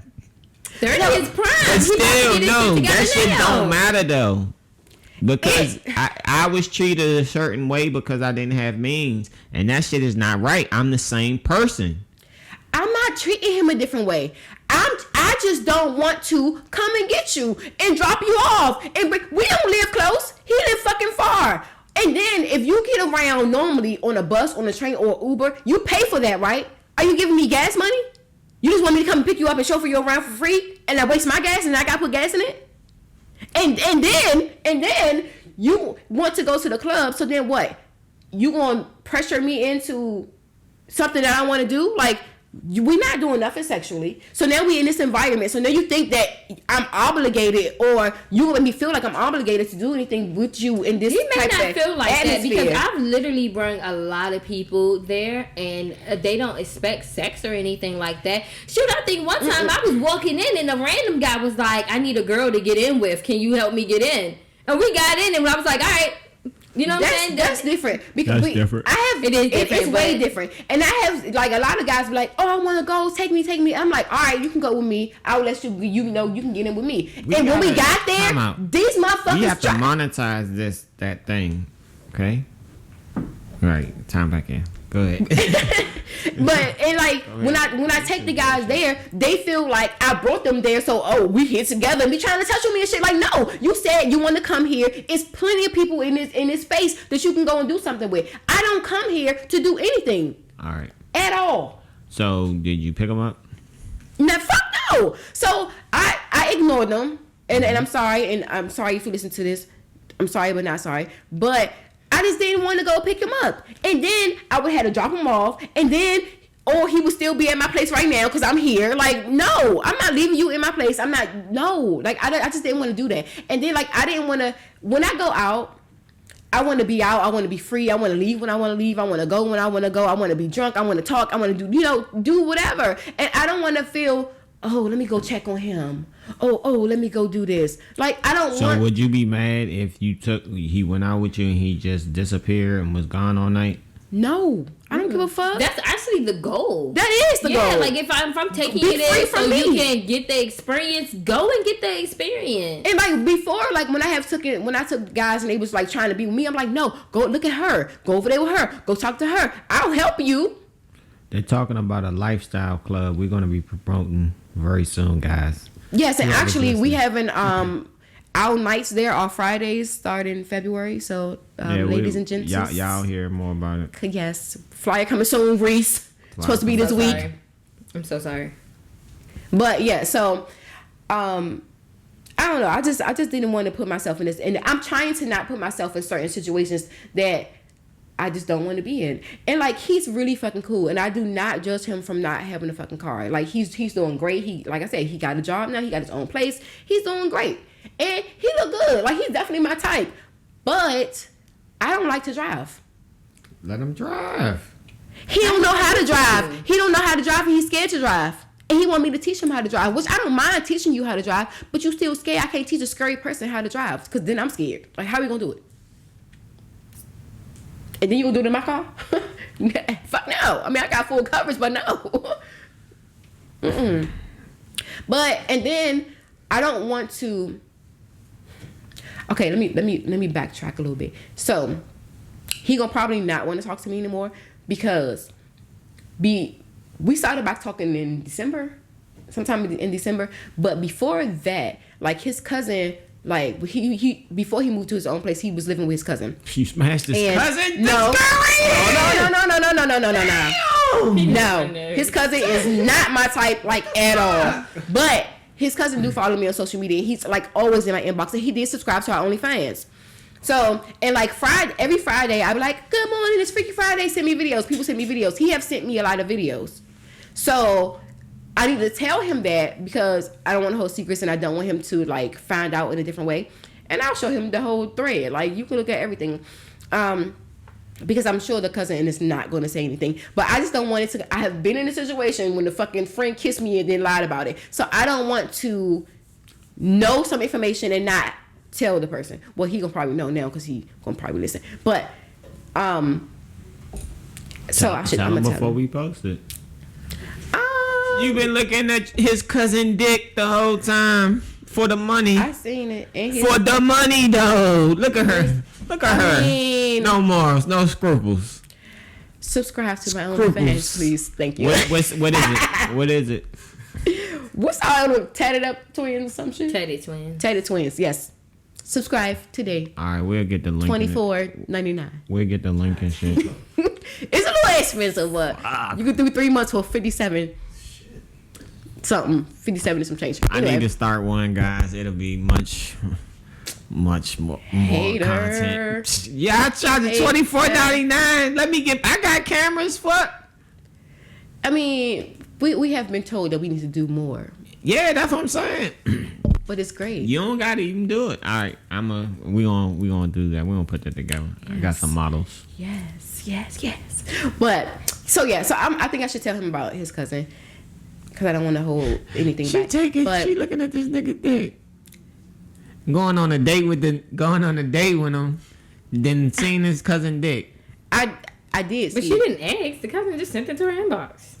30 is prime. But still, no, that shit don't matter though. Because I was treated a certain way because I didn't have means, and that shit is not right. I'm the same person. I'm not treating him a different way. I just don't want to come and get you and drop you off. And we don't live close. He live fucking far. And then if you get around normally on a bus, on a train, or Uber, you pay for that, right? Are you giving me gas money? You just want me to come and pick you up and chauffeur you around for free, and I waste my gas and I gotta put gas in it? And then you want to go to the club, so then what? You gonna pressure me into something that I want to do? Like, we're not doing nothing sexually. So now we in this environment. So now you think that I'm obligated, or you let me feel like I'm obligated to do anything with you in this You may type not of feel like atmosphere. that, because I've literally brought a lot of people there, and they don't expect sex or anything like that. Shoot, I think one time I was walking in and a random guy was like, I need a girl to get in with. Can you help me get in? And we got in, and I was like, all right. You know what I'm saying? That's different. Because different. It is different. It's way different. And I have, like, a lot of guys be like, oh, I want to go. Take me. I'm like, all right, you can go with me. I'll let you, you can get in with me. And when we got there, these motherfuckers. We have to monetize that thing. Okay? All right. Time back in. Go ahead. But and like when I take the guys there, they feel like I brought them there, so we here together and be trying to touch on me and shit. Like, no, you said you want to come here. It's plenty of people in this space that you can go and do something with. I don't come here to do anything. All right. At all. So did you pick them up? Now, fuck no. So I ignored them, and I'm sorry, if you listen to this. I'm sorry, but not sorry. But I just didn't want to go pick him up. And then I would have to drop him off. And then, or he would still be at my place right now because I'm here. Like, no, I'm not leaving you in my place. I'm not, no. Like, I just didn't want to do that. And then, like, I didn't want to, when I go out, I want to be out. I want to be free. I want to leave when I want to leave. I want to go when I want to go. I want to be drunk. I want to talk. I want to do whatever. And I don't want to feel, oh, let me go check on him. Oh, let me go do this. Like, I don't want. So would you be mad if he went out with you and he just disappeared and was gone all night? No, I don't give a fuck. That's actually the goal. That is the goal. Yeah, like if I'm taking you there so you can get the experience, go and get the experience. And like before, like when I took guys and they was like trying to be with me, I'm like, no, go look at her, go over there with her, go talk to her. I'll help you. They're talking about a lifestyle club we're going to be promoting very soon, guys. Yes, and actually we having our nights there are Fridays starting February. So ladies and gents, y'all hear more about it. Yes, flyer coming soon, Reese. Supposed to be this week. Sorry. I'm so sorry. But yeah, so I don't know. I just didn't want to put myself in this, and I'm trying to not put myself in certain situations that I just don't want to be in. And like, he's really fucking cool, and I do not judge him from not having a fucking car. Like, he's doing great. He, like I said, he got a job now. He got his own place. He's doing great, and he look good. Like, he's definitely my type. But I don't like to drive. Let him drive. He don't know how to drive. He don't know how to drive, and he's scared to drive. And he want me to teach him how to drive, which I don't mind teaching you how to drive, but you still scared. I can't teach a scary person how to drive, because then I'm scared. Like, how we gonna do it? And then you gonna do it in my car? Fuck no. I mean, I got full coverage, but no. Mm-mm. But, and then I don't want to. Okay, let me backtrack a little bit. So he gonna probably not want to talk to me anymore because we started back talking in December, sometime in December. But before that, like, his cousin. Like, he before he moved to his own place, he was living with his cousin. You smashed his cousin? No. No. His cousin is not my type, like, at all. But his cousin do follow me on social media. He's, like, always in my inbox. And he did subscribe to our OnlyFans. So, and, like, every Friday, I be like, good morning, it's Freaky Friday. Send me videos. People send me videos. He have sent me a lot of videos. So I need to tell him that because I don't want to hold secrets and I don't want him to, like, find out in a different way. And I'll show him the whole thread. Like, you can look at everything. Because I'm sure the cousin is not going to say anything. But I just don't want it to. I have been in a situation when the fucking friend kissed me and then lied about it. So I don't want to know some information and not tell the person. Well, he gonna probably know now because he gonna probably listen. But so I should. Tell him before we post it. You've been looking at his cousin Dick the whole time for the money. I seen it. And for the money, though. Look at her. Look at her. No morals, no scruples. Subscribe to my OnlyFans, please. Thank you. What is it? What is it? What's our tatted up twins or some shit? Tatted twins. Yes. Subscribe today. All right, we'll get the link. $24.99. We'll get the link and shit. It's a little expensive, but you can do 3 months for $57. Something 57 and some change. Anyway. I need to start one, guys. It'll be much more content. Yeah, I charge it $24.99. Let me get. I got cameras. What? I mean, we have been told that we need to do more. Yeah, that's what I'm saying. But it's great. You don't gotta even do it. All right, we gonna do that. We gonna put that together. Yes. I got some models. Yes. But so I think I should tell him about his cousin. Because I don't want to hold anything back. She looking at this nigga dick. Going on a date with him. Then seeing his cousin dick. I did. But she didn't ask. The cousin just sent it to her inbox.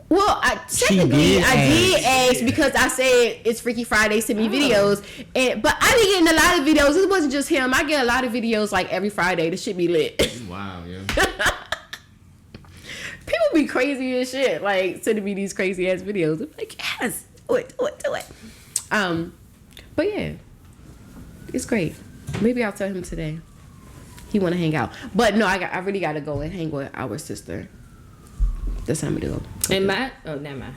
Well, I did ask because I said it's Freaky Friday. Send me videos, but I didn't get a lot of videos. It wasn't just him. I get a lot of videos like every Friday. The shit be lit. Wow, yeah. People be crazy as shit, like sending me these crazy ass videos. I'm like, yes, do it. But yeah, it's great. Maybe I'll tell him today. He want to hang out, but no, I really got to go and hang with our sister. That's time to go. And never mind.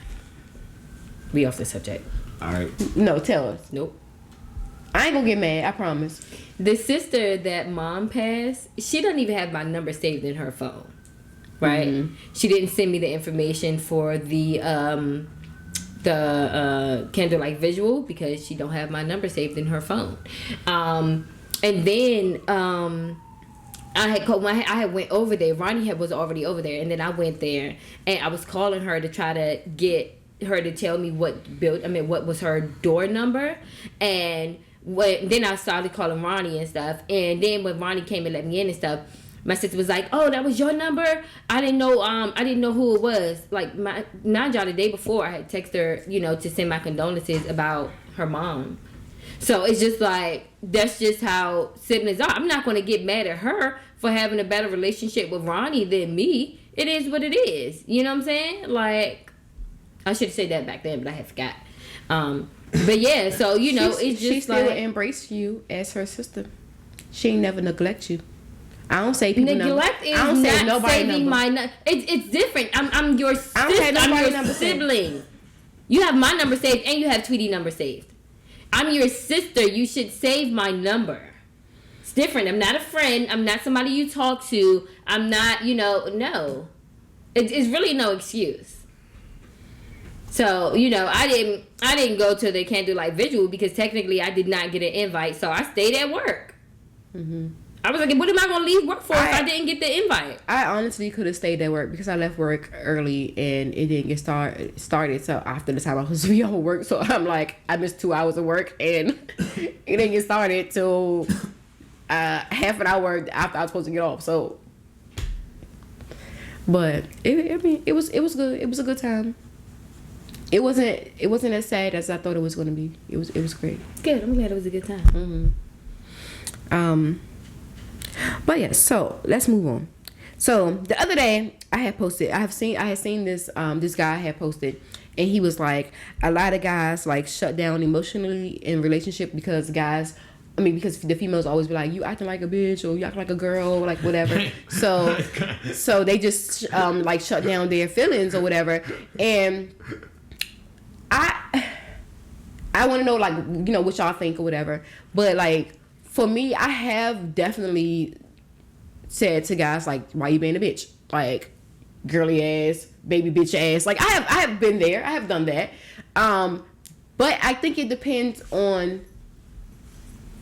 We off the subject. All right. No, tell us. Nope. I ain't gonna get mad. I promise. The sister that mom passed, she doesn't even have my number saved in her phone. Right? Mm-hmm. She didn't send me the information for the candlelight visual because she don't have my number saved in her phone. And then I had went over there. Ronnie was already over there, and then I went there, and I was calling her to try to get her to tell me what was her door number, and then I started calling Ronnie and stuff, and then when Ronnie came and let me in and stuff, my sister was like, "Oh, that was your number? I didn't know who it was." Like mind y'all, the day before I had texted her, to send my condolences about her mom. So it's just like, that's just how siblings are. I'm not going to get mad at her for having a better relationship with Ronnie than me. It is what it is. You know what I'm saying? Like, I should have said that back then, but I had forgot. But yeah, so, it's just she still like... embrace you as her sister. She ain't never neglect you. I don't say people neglect is not saving my... It's different. I'm your sister. I'm your sibling. You have my number saved and you have Tweety number saved. I'm your sister. You should save my number. It's different. I'm not a friend. I'm not somebody you talk to. I'm not, no. It's really no excuse. So, I didn't go to the Candlelight Vigil because technically I did not get an invite. So I stayed at work. Mm-hmm. I was like, what am I going to leave work for if I didn't get the invite? I honestly could have stayed at work because I left work early and it didn't get started so after the time I was to be on work. So I'm like, I missed 2 hours of work and it didn't get started till half an hour after I was supposed to get off. So, but it was good. It was a good time. It wasn't as sad as I thought it was going to be. It was great. Good. I'm glad it was a good time. Mm-hmm. But yeah, so let's move on. So the other day I had seen this this guy had posted, and he was like, a lot of guys like shut down emotionally in relationship because because the females always be like, you acting like a bitch or you acting like a girl or like whatever. So they just like shut down their feelings or whatever. And I want to know like what y'all think or whatever. But like, for me, I have definitely said to guys like, why you being a bitch? Like, girly ass, baby bitch ass. Like, I have been there. I have done that. But I think it depends on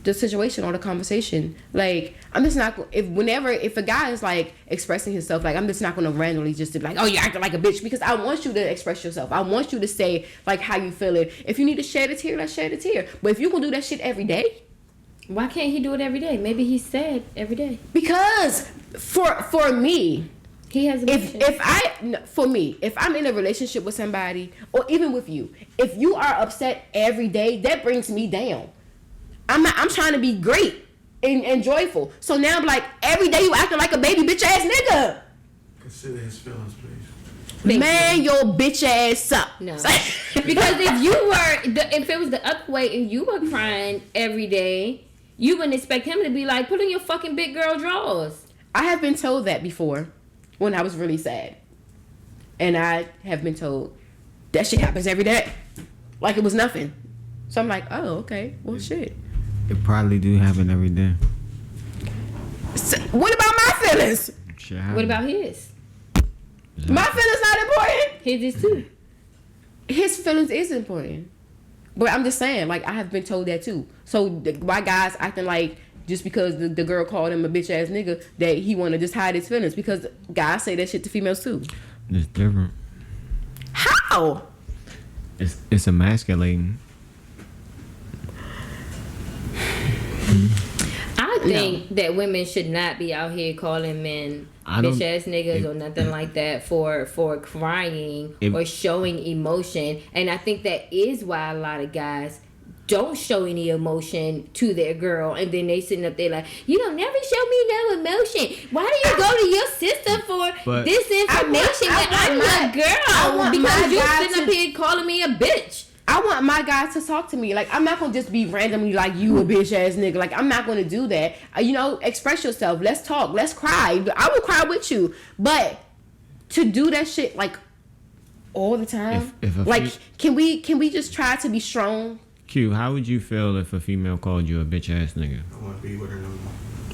the situation or the conversation. Like, I'm just not, if a guy is like expressing himself, like, I'm just not going to randomly just be like, oh, you acting like a bitch, because I want you to express yourself. I want you to say like how you feeling. If you need to shed a tear, let's shed a tear. But if you gonna do that shit every day, why can't he do it every day? Maybe he's sad every day. Because for me, he has emotions. If I'm in a relationship with somebody, or even with you, if you are upset every day, that brings me down. I'm trying to be great and joyful. So now I'm like, every day you acting like a baby bitch ass nigga. Consider his feelings, please. Man, your bitch ass up. No. Because if it was the other way and you were crying every day, you wouldn't expect him to be like, put on your fucking big girl drawers. I have been told that before when I was really sad. And I have been told that shit happens every day. Like it was nothing. So I'm like, oh, okay. Well, shit. It probably do happen every day. So, what about my feelings? What about his? My feelings not important. His is too. His feelings is important. But I'm just saying, like, I have been told that too. So why guys acting like just because the girl called him a bitch ass nigga that he want to just hide his feelings? Because guys say that shit to females too. It's different. How? It's emasculating. I think that women should not be out here calling men bitch ass niggas or nothing like that for crying or showing emotion. And I think that is why a lot of guys don't show any emotion to their girl, and then they sitting up there like, you don't never show me no emotion. Why do you go to your sister for this information that I'm your girl? Because you sitting up here calling me a bitch. I want my guys to talk to me. Like, I'm not gonna just be randomly like, you a bitch ass nigga. Like, I'm not gonna do that. Express yourself. Let's talk. Let's cry. I will cry with you. But to do that shit like all the time, can we just try to be strong? Q, how would you feel if a female called you a bitch ass nigga? I want to be with her no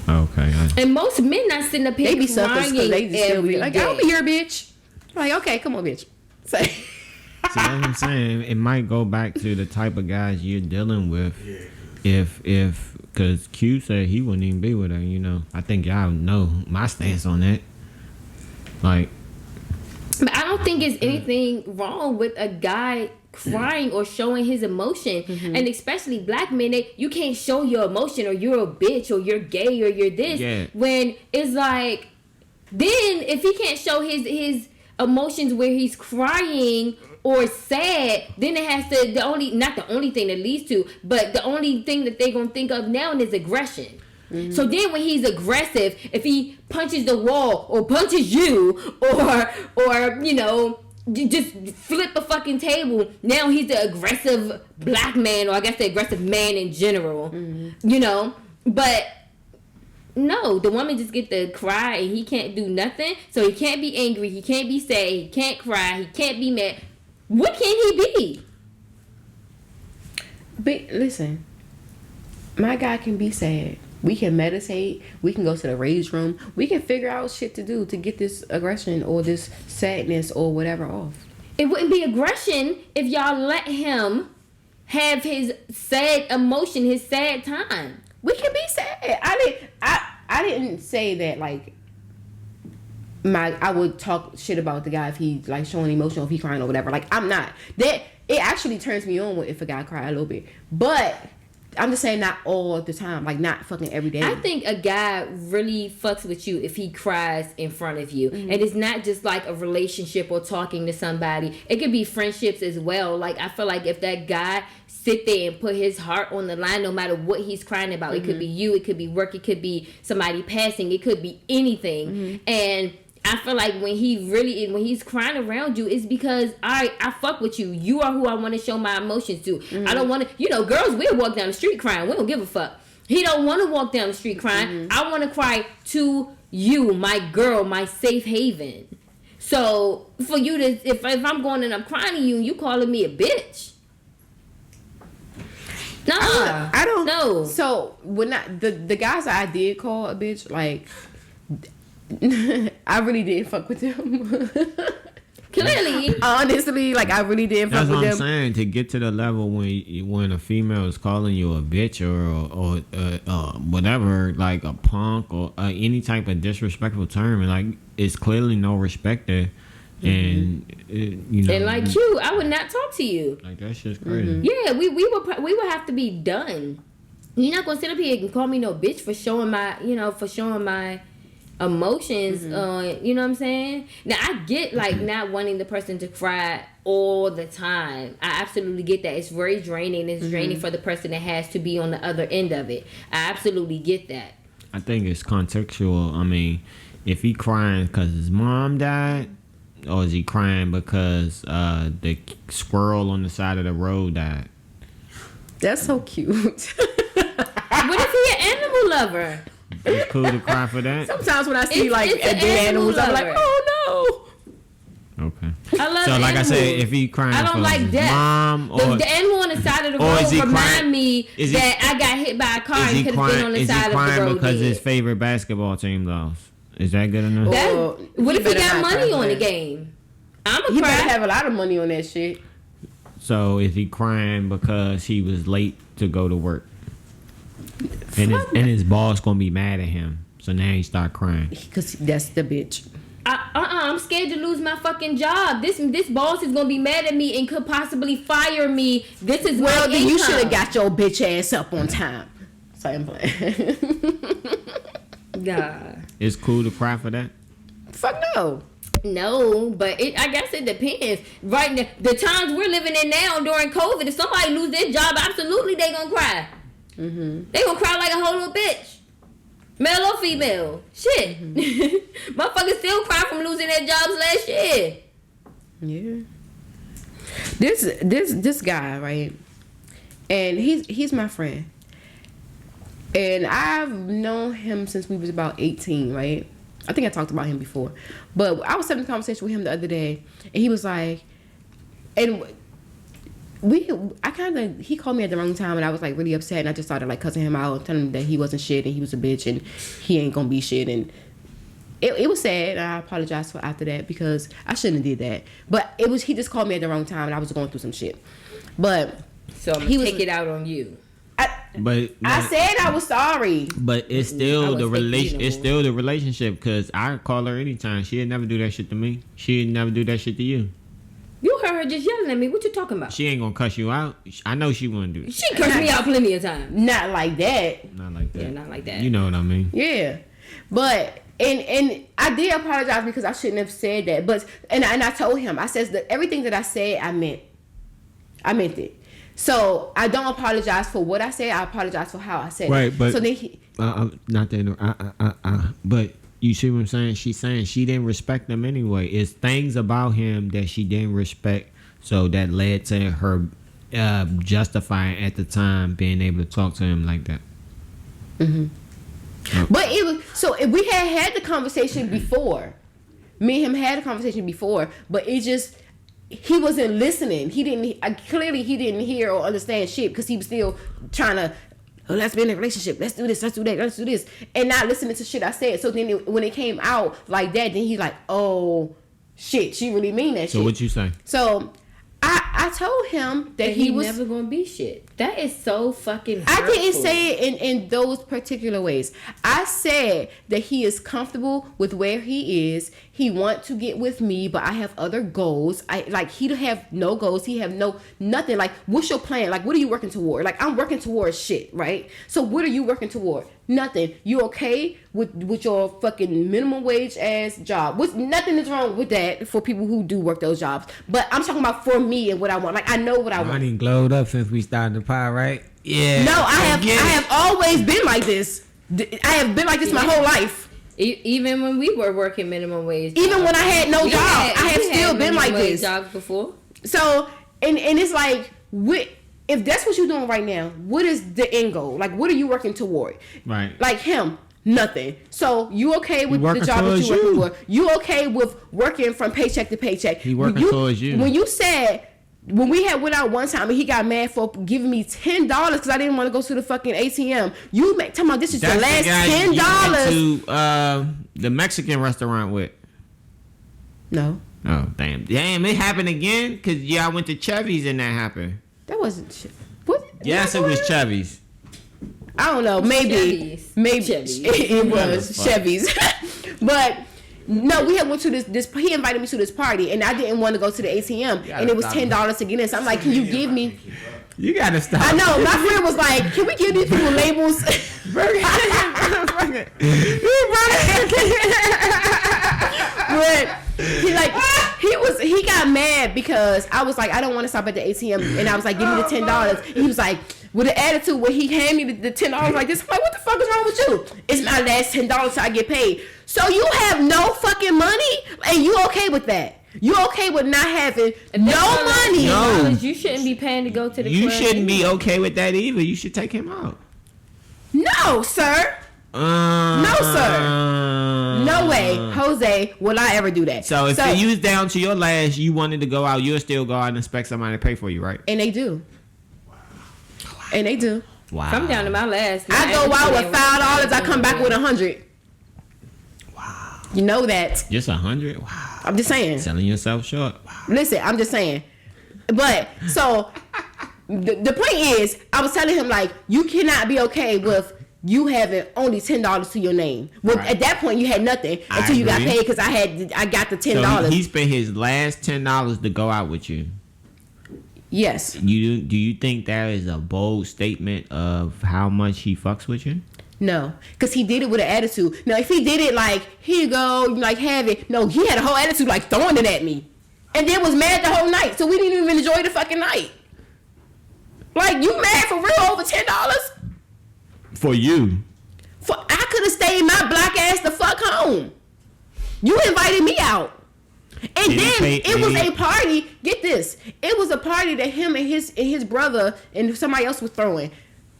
more. Okay. And most men not sitting up here They be crying they just still be every like, day. I'll be your bitch. Like, okay, come on, bitch. Say. See, that's what I'm saying. It might go back to the type of guys you're dealing with. Yeah. because Q said he wouldn't even be with her, you know. I think y'all know my stance on that. Like, But I don't think it's anything wrong with a guy crying or showing his emotion. And especially black men, you can't show your emotion, or you're a bitch, or you're gay, or you're this. Yeah. When it's like, then if he can't show his emotions where he's crying or sad, then it has to, not the only thing that leads to, but the only thing that they're gonna think of now is aggression. So then when he's aggressive, if he punches the wall or punches you, or you know, you just flip a fucking table, now he's the aggressive black man, or I guess the aggressive man in general. You know, but no, the woman just get to cry and he can't do nothing. So he can't be angry, he can't be sad, he can't cry, he can't be mad. What can he be? But listen, my guy can be sad. We can meditate. We can go to the rage room. We can figure out shit to do to get this aggression or this sadness or whatever off. It wouldn't be aggression if y'all let him have his sad emotion, his sad time. We can be sad. I didn't say that like I would talk shit about the guy if he like showing emotion or if he crying or whatever. Like, I'm not. That it actually turns me on if a guy cry a little bit. But I'm just saying not all the time, like not fucking every day. I think a guy really fucks with you if he cries in front of you. And it's not just like a relationship or talking to somebody. It could be friendships as well. Like, I feel like if that guy sit there and put his heart on the line, no matter what he's crying about, it could be you, it could be work, it could be somebody passing, it could be anything. And I feel like when he's crying around you, it's because I fuck with you. You are who I want to show my emotions to. I don't want to, you know, girls will walk down the street crying. We don't give a fuck. He don't want to walk down the street crying. I want to cry to you, my girl, my safe haven. So for you to, if I'm going and I'm crying to you and you calling me a bitch. No, I don't know. So when the guys that I did call a bitch, like I really didn't fuck with them. Clearly, honestly, like I really didn't fuck that's with what them. I'm saying. To get to the level when a female is calling you a bitch or whatever, like a punk or any type of disrespectful term, like it's clearly no respect there. And you know, and like you, I would not talk to you. Like that's just crazy. Yeah, we would have to be done. You're not gonna sit up here and call me no bitch for showing my emotions. You know what I'm saying? Now I get like not wanting the person to cry all the time. I absolutely get that. It's very draining. It's draining for the person that has to be on the other end of it. I absolutely get that. I think it's contextual. I mean, if he crying because his mom died, or is he crying because the squirrel on the side of the road died? That's so cute. What if he an animal lover? It's cool to cry for that. Sometimes when I see It's like an dead animals, I'm like, lover. oh Okay. I love So like animals. I said, if he crying I don't for like his death. mom or The animal on the side of the or road is he remind crying- me is he- that I got hit by a car is and he could have been on crying? the Is he side of the crying road. because dead. his favorite basketball team lost? Is that good enough? no. What if he better got not money cry on the for that. game? I'm a He better cry. have a lot of money on that shit. So is he crying because he was late to go to work, and his boss gonna be mad at him? So now he start crying. Because that's the bitch. I'm scared to lose my fucking job. This boss is gonna be mad at me and could possibly fire me. This is Well, my then you income. should have got your bitch ass up on time. So I'm playing. God. It's cool to cry for that. Fuck no. No, but I guess it depends. Right now, the times we're living in now during COVID, if somebody lose their job, absolutely they gonna cry. They gonna cry like a whole little bitch. Male or female. Shit. Motherfuckers still cry from losing their jobs last year. Yeah. This guy, right? And he's my friend. And I've known him since we was about 18, right? I think I talked about him before. But I was having a conversation with him the other day, and he was like, and he called me at the wrong time, and I was like really upset, and I just started like cussing him out, telling him that he wasn't shit and he was a bitch and he ain't gonna be shit, and it was sad, and I apologized for after that because I shouldn't have did that. But he just called me at the wrong time, and I was going through some shit. But So I'm gonna take it out on you. I said I was sorry. But it's still the relation. thinking It's still the relationship because I call her anytime. She'd never do that shit to me. She'd never do that shit to you. You heard her just yelling at me. What you talking about? She ain't gonna cuss you out. I know she wouldn't do it. She cursed me out plenty of times. Not like that. Not like that. Yeah, not like that. You know what I mean? Yeah, but and I did apologize because I shouldn't have said that. But and I told him, I said that everything that I said I meant it. So I don't apologize for what I said. I apologize for how I said Right, it. but So then he, not that. But you see what I'm saying? She's saying she didn't respect him anyway. It's things about him that she didn't respect. So that led to her justifying at the time being able to talk to him like that. but it was so if we had the conversation before. Me and him had a conversation before, but it just he wasn't listening. He didn't clearly he didn't hear or understand shit because he was still trying to. Oh, let's be in a relationship. Let's do this. Let's do that. Let's do this, and not listening to shit I said. So then when it came out like that, then he's like, "Oh, shit, she really mean that shit." So what you say? So I told him that he was never gonna be shit. That is so fucking hurtful. I didn't say it in those particular ways. I said that he is comfortable with where he is. He want to get with me, but I have other goals. He have no goals. He have nothing. Like, what's your plan? Like, what are you working toward? Like, I'm working towards shit, right? So what are you working toward? Nothing. You okay with your fucking minimum wage ass job? Nothing is wrong with that for people who do work those jobs. But I'm talking about for me and what I want. Like, I know what I want. I done glowed up since we started the pie, right? Yeah. No, I have always been like this. I have been like this my whole life. Even when we were working minimum wage jobs. Even when I had no job, I have still been like this. Jobs before. So and it's like, if that's what you're doing right now, what is the end goal? Like, what are you working toward? Right. Like him, nothing. So you okay with the job that you're working for? You okay with working from paycheck to paycheck? He working towards you. When you said. When we had went out one time and he got mad for giving me $10 because I didn't want to go to the fucking ATM. You talking about this is your last $10? To the Mexican restaurant with. No. Oh damn! It happened again because I went to Chevy's and that happened. That wasn't. What? Yes, it was Chevy's. I don't know. Maybe Chevy's. it was Chevy's, but. No, we had went to this. He invited me to this party, and I didn't want to go to the ATM, and it was $10 to get in. So I'm like, "Can you give me?" You gotta stop. I know. My friend was like, "Can we give these people labels?" But he got mad because I was like, "I don't want to stop at the ATM," and I was like, "Give me the $10." And he was like, with an attitude where he handed me the $10 like this. I'm like, "What the fuck is wrong with you? It's my last $10 till I get paid." So you have no fucking money, and you okay with that? You okay with not having no money? No. You shouldn't be paying to go to the You club shouldn't be anyway. okay with that either. You should take him out. No, sir. No, sir. No way, Jose, will I ever do that. So if you was down to your last, you wanted to go out, you'll still go out and expect somebody to pay for you, right? And they do. And they do. Wow. I'm down to my last. I go out with $5. I come back with 100. Wow. You know that. Just 100? Wow. I'm just saying. Selling yourself short. Wow. Listen, I'm just saying. But so the point is, I was telling him like, you cannot be okay with you having only $10 to your name. Well, Right. at that point you had nothing until you got agree. paid because I got the $10. So he spent his last $10 to go out with you. Yes. Do you think that is a bold statement of how much he fucks with you? No, because he did it with an attitude. Now, if he did it like, here you go, like have it. No, he had a whole attitude like throwing it at me. And then was mad the whole night. So we didn't even enjoy the fucking night. Like, you mad for real over $10? For you. I could have stayed my black ass the fuck home. You invited me out. And then it was a party. Get this. It was a party that him and his brother and somebody else was throwing.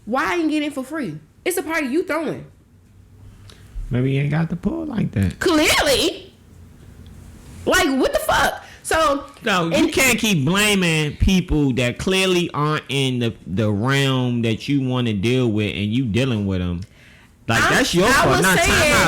Why I didn't get in for free? It's a party you throwing. Maybe you ain't got the pull like that. Clearly. Like, what the fuck? So No, you can't keep blaming people that clearly aren't in the realm that you want to deal with, and you dealing with them. Like, that's your fault. Not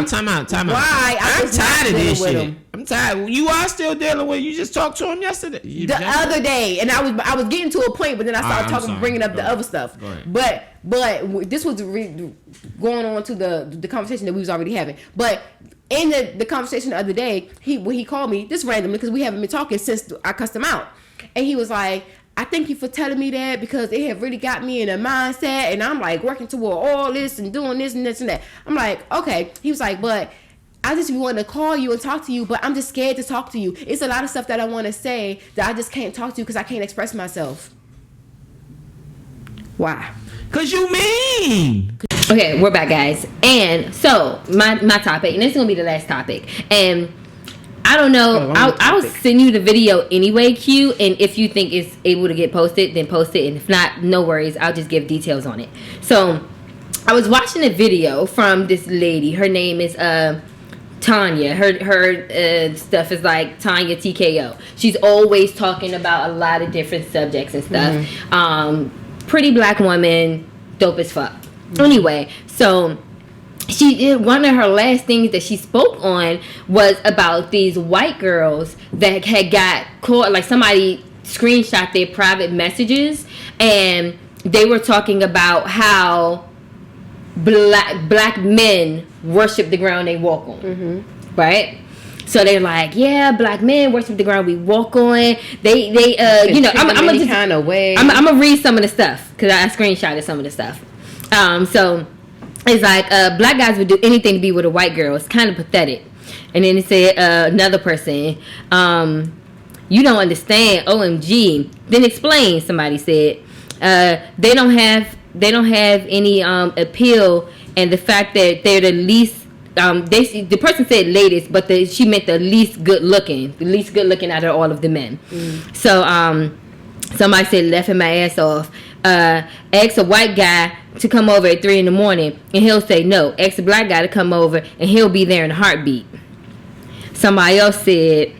time out. Why? I'm tired of this shit. I'm I'm tired. You are still dealing with. You just talked to him yesterday. The other day, and I was getting to a point, but then I started bringing up the other stuff. But this was going on to the conversation that we was already having. But in the conversation the other day, when he called me, this randomly, because we haven't been talking since I cussed him out, and he was like, I thank you for telling me that, because it had really got me in a mindset, and I'm like working toward all this and doing this and this and that. I'm like, okay. He was like, but I just want to call you and talk to you, but I'm just scared to talk to you. It's a lot of stuff that I want to say that I just can't talk to you because I can't express myself. Why? Cause you mean. Okay, we're back, guys. And so my topic, and this is gonna be the last topic. And I don't know. I'll send you the video anyway, Q. And if you think it's able to get posted, then post it. And if not, no worries. I'll just give details on it. So I was watching a video from this lady. Her name is Tanya. Her stuff is like Tanya TKO. She's always talking about a lot of different subjects and stuff. Mm-hmm. Pretty black woman, dope as fuck. Mm-hmm. Anyway, so she did, one of her last things that she spoke on was about these white girls that had got caught, like somebody screenshot their private messages, and they were talking about how black men worship the ground they walk on. Mm-hmm. Right? So they're like, yeah, black men worship the ground we walk on. They you know, I'm gonna kind of way. I'm gonna read some of the stuff because I screenshotted some of the stuff. So it's like black guys would do anything to be with a white girl. It's kind of pathetic. And then it said another person, you don't understand. OMG. Then explain. Somebody said they don't have any appeal, and the fact that they're the least. The person said latest, but she meant the least good looking out of all of the men. Mm. So somebody said laughing my ass off. Ask a white guy to come over at 3 a.m, and he'll say no. Ask a black guy to come over, and he'll be there in a heartbeat. Somebody else said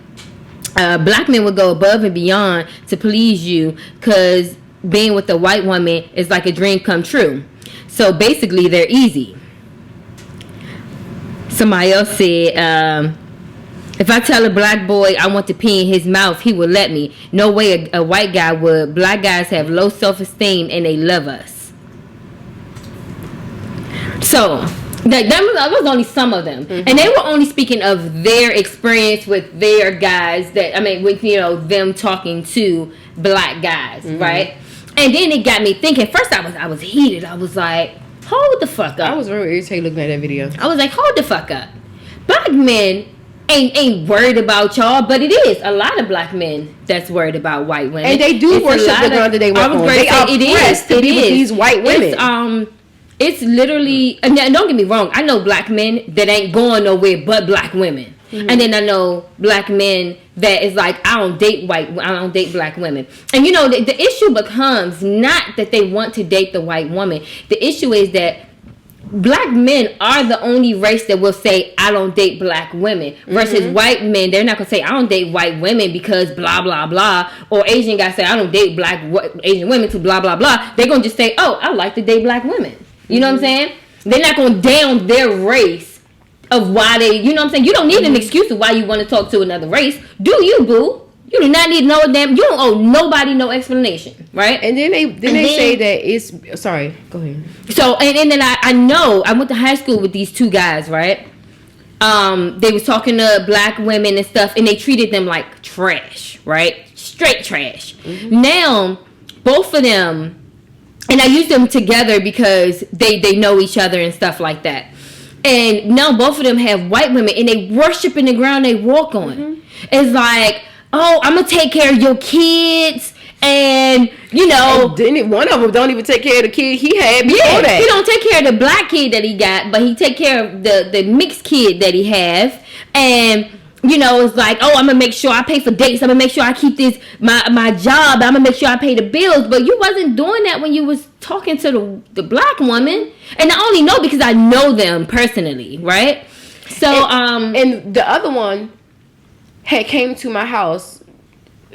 black men would go above and beyond to please you, because being with a white woman is like a dream come true. So basically, they're easy. Somebody else said, if I tell a black boy I want to pee in his mouth, he will let me. No way a white guy would. Black guys have low self-esteem and they love us. So that was only some of them. Mm-hmm. And they were only speaking of their experience with their guys, with, you know, them talking to black guys, mm-hmm. right? And then it got me thinking. First I was heated. I was like, hold the fuck up. I was very irritated looking at that video. I was like, hold the fuck up. Black men ain't worried about y'all, but it is a lot of black men that's worried about white women. And they do worship the ground that they walk on. They are oppressed to be with these white women. It's literally, and don't get me wrong, I know black men that ain't going nowhere but black women. Mm-hmm. And then I know black men that is like, I don't date black women. And you know, the issue becomes not that they want to date the white woman. The issue is that black men are the only race that will say, I don't date black women. Versus mm-hmm. white men, they're not going to say, I don't date white women because blah, blah, blah. Or Asian guys say, I don't date Asian women to blah, blah, blah. They're going to just say, oh, I like to date black women. You know what I'm saying? They're not going to down their race of why they, you know what I'm saying? You don't need an excuse of why you want to talk to another race. Do you, boo? You do not need no damn, you don't owe nobody no explanation, right? And then they say that it's, sorry, go ahead. So, and then I know, I went to high school with these two guys, right? They was talking to black women and stuff, and they treated them like trash, right? Straight trash. Mm-hmm. Now, both of them, and I use them together because they know each other and stuff like that. And now both of them have white women, and they worship in the ground they walk on. Mm-hmm. It's like, oh, I'm going to take care of your kids. And, you know. And one of them don't even take care of the kid he had before that. He don't take care of the black kid that he got, but he take care of the mixed kid that he have. And, you know, it's like, oh, I'm going to make sure I pay for dates. I'm going to make sure I keep this, my job. I'm going to make sure I pay the bills. But you wasn't doing that when you was talking to the black woman. And I only know because I know them personally, right? So, and the other one had came to my house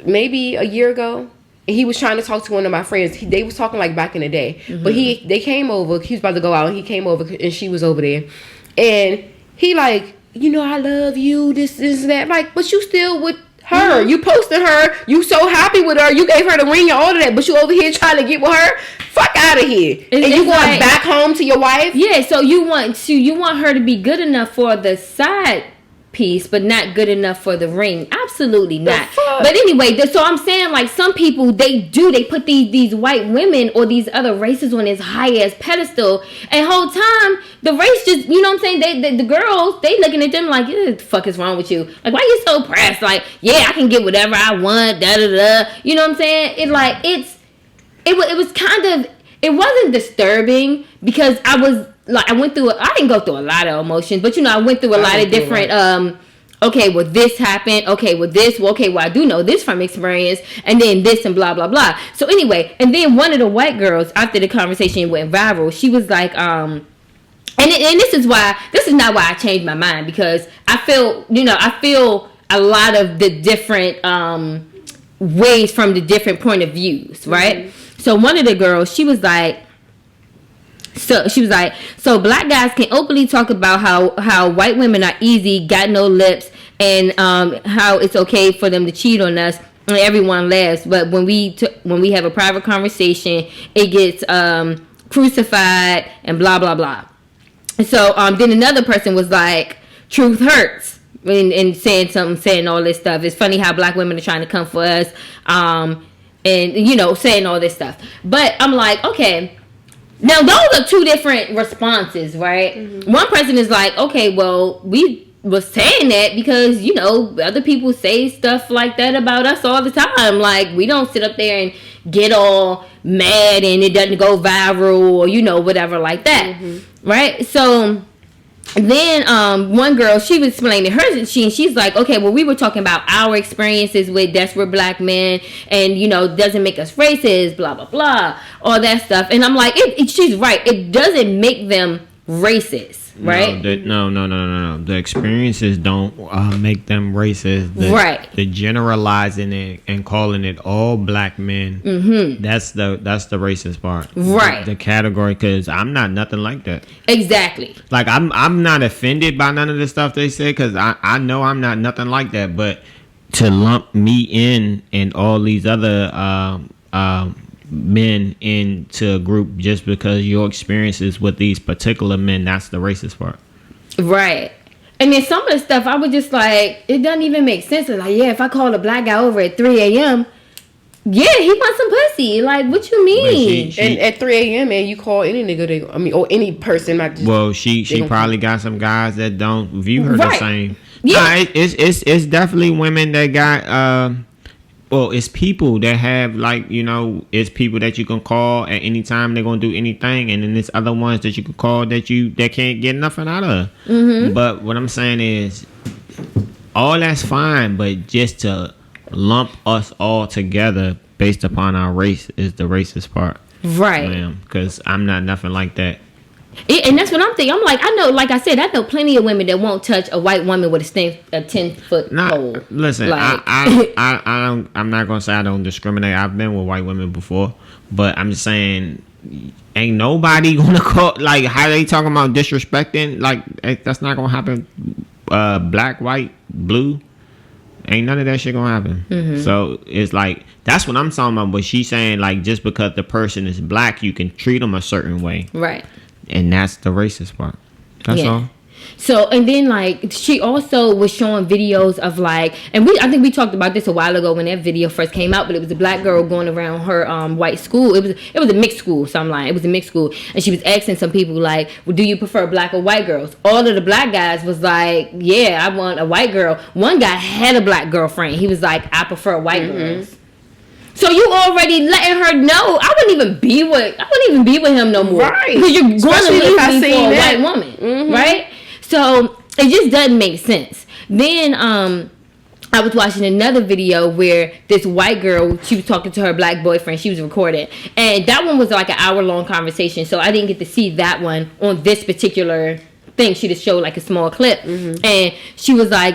maybe a year ago. And he was trying to talk to one of my friends. They was talking like back in the day. Mm-hmm. But they came over. He was about to go out, and he came over, and she was over there. And he like I love you, this, that. Like, but you still with her. You posted her. You so happy with her. You gave her the ring and all of that, but you over here trying to get with her. Fuck out of here. And you going back home to your wife? Yeah, so you want her to be good enough for the side piece, but not good enough for the ring. Absolutely not. But anyway, so I'm saying, like, some people, they put these white women or these other races on this high ass pedestal, and whole time the race just, you know what I'm saying, the girls, they looking at them like, what the fuck is wrong with you? Like, why you so pressed? Like, yeah, I can get whatever I want, da da da. You know what I'm saying? It was kind of, it wasn't disturbing because I went through, I didn't go through a lot of emotions, but I went through a lot of different, okay, well, this happened, okay, well, this, well, okay, well, I do know this from experience, and then this and blah, blah, blah. So anyway, and then one of the white girls, after the conversation went viral, she was like, and this is not why I changed my mind, because I feel a lot of the different ways from the different point of views, right? Mm-hmm. So one of the girls, she was like, so black guys can openly talk about how white women are easy, got no lips, and how it's okay for them to cheat on us, and everyone laughs. But when we have a private conversation, it gets crucified and blah blah blah. So then another person was like, truth hurts, and saying all this stuff. It's funny how black women are trying to come for us, and saying all this stuff. But I'm like, okay. Now, those are two different responses, right? Mm-hmm. One person is like, okay, well, we was saying that because, other people say stuff like that about us all the time. Like, we don't sit up there and get all mad and it doesn't go viral or, whatever like that, mm-hmm. right? So then one girl, she was explaining hers, she's like, okay, well, we were talking about our experiences with desperate black men, and doesn't make us racist, blah blah blah, all that stuff. And I'm like, she's right, it doesn't make them racist, right? No. The experiences don't make them racist. Right. The generalizing it and calling it all black men, mm-hmm. that's the racist part. Right. The category, because I'm not nothing like that. Exactly. Like, I'm not offended by none of the stuff they say, because I know I'm not nothing like that. But to lump me in and all these other men into a group just because your experiences with these particular men, that's the racist part. Right. And then some of the stuff I was just like, it doesn't even make sense. It's like, yeah, if I call a black guy over at 3 a.m., yeah, he wants some pussy. Like, what you mean? And at 3 a.m., man, you call any nigga, or any person. Not just, well, she probably got some guys that don't view her the same. Yeah. It's definitely women that got... well, it's people that have, like, it's people that you can call at any time. They're going to do anything. And then there's other ones that you can call that can't get nothing out of. Mm-hmm. But what I'm saying is, all that's fine. But just to lump us all together based upon our race is the racist part. Right. Because I'm not nothing like that. And that's what I'm thinking. I'm like, I know plenty of women that won't touch a white woman with a 10-foot pole. Listen, like, I'm not gonna say I don't discriminate. I've been with white women before, but I'm just saying, ain't nobody gonna call, like, how they talking about disrespecting. Like, that's not gonna happen. Black, white, blue, ain't none of that shit gonna happen. Mm-hmm. So it's like, that's what I'm talking about. But she's saying, like, just because the person is black, you can treat them a certain way, right? And that's the racist part. That's all. So, and then, like, she also was showing videos of, like, and I think we talked about this a while ago when that video first came out, but it was a black girl going around her white school. It was a mixed school, so I'm lying. It was a mixed school. And she was asking some people, like, well, do you prefer black or white girls? All of the black guys was like, yeah, I want a white girl. One guy had a black girlfriend. He was like, I prefer white girls. So you already letting her know I wouldn't even be with him no more. Right. Because you're going to leave me for a white woman. Mm-hmm. Right? So it just doesn't make sense. Then I was watching another video where this white girl, she was talking to her black boyfriend. She was recording. And that one was like an hour-long conversation. So I didn't get to see that one on this particular thing. She just showed like a small clip. Mm-hmm. And she was like,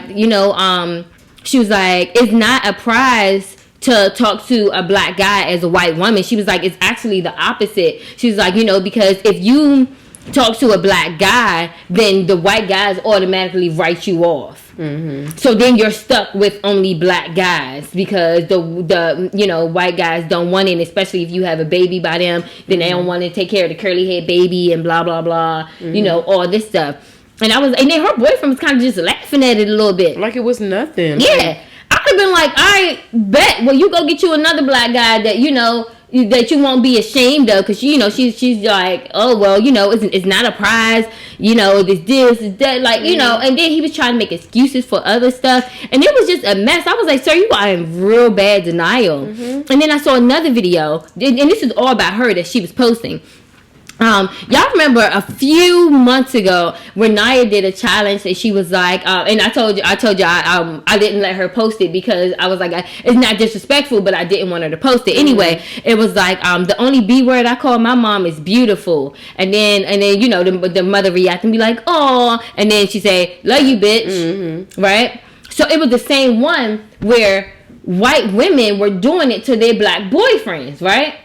it's not a prize to talk to a black guy as a white woman. She was like, it's actually the opposite. She was like, because if you talk to a black guy, then the white guys automatically write you off. So then you're stuck with only black guys because the white guys don't want it, especially if you have a baby by them, then they don't want to take care of the curly head baby and blah blah blah, all this stuff. And then her boyfriend was kind of just laughing at it a little bit, like it was nothing. Yeah, I could have been like, I bet. Well, you go get you another black guy that that you won't be ashamed of, because she's like, oh well, it's not a prize, it's that, like, and then he was trying to make excuses for other stuff, and it was just a mess. I was like, sir, you are in real bad denial. And then I saw another video, and this is all about her that she was posting. Y'all remember a few months ago when Naya did a challenge and she was like, and I told you I didn't let her post it because I was like, it's not disrespectful, but I didn't want her to post it anyway. It was like, the only B word I call my mom is beautiful, and then the mother react and be like, oh, and then she say, love you, bitch, right? So it was the same one where white women were doing it to their black boyfriends, right?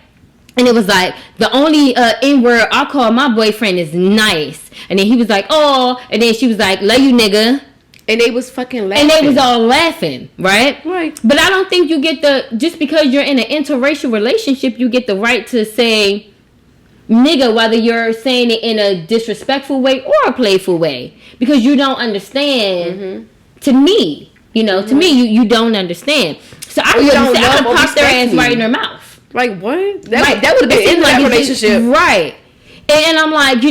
And it was like, the only N-word I call my boyfriend is nice. And then he was like, oh. And then she was like, love you, nigga. And they was fucking laughing. And they was all laughing, right? Right. But I don't think you get just because you're in an interracial relationship, you get the right to say nigga, whether you're saying it in a disrespectful way or a playful way. Because you don't understand, to me, to me, you don't understand. So I would have popped their ass right in her mouth. Like, what? That would have been in that relationship. Right. And I'm like,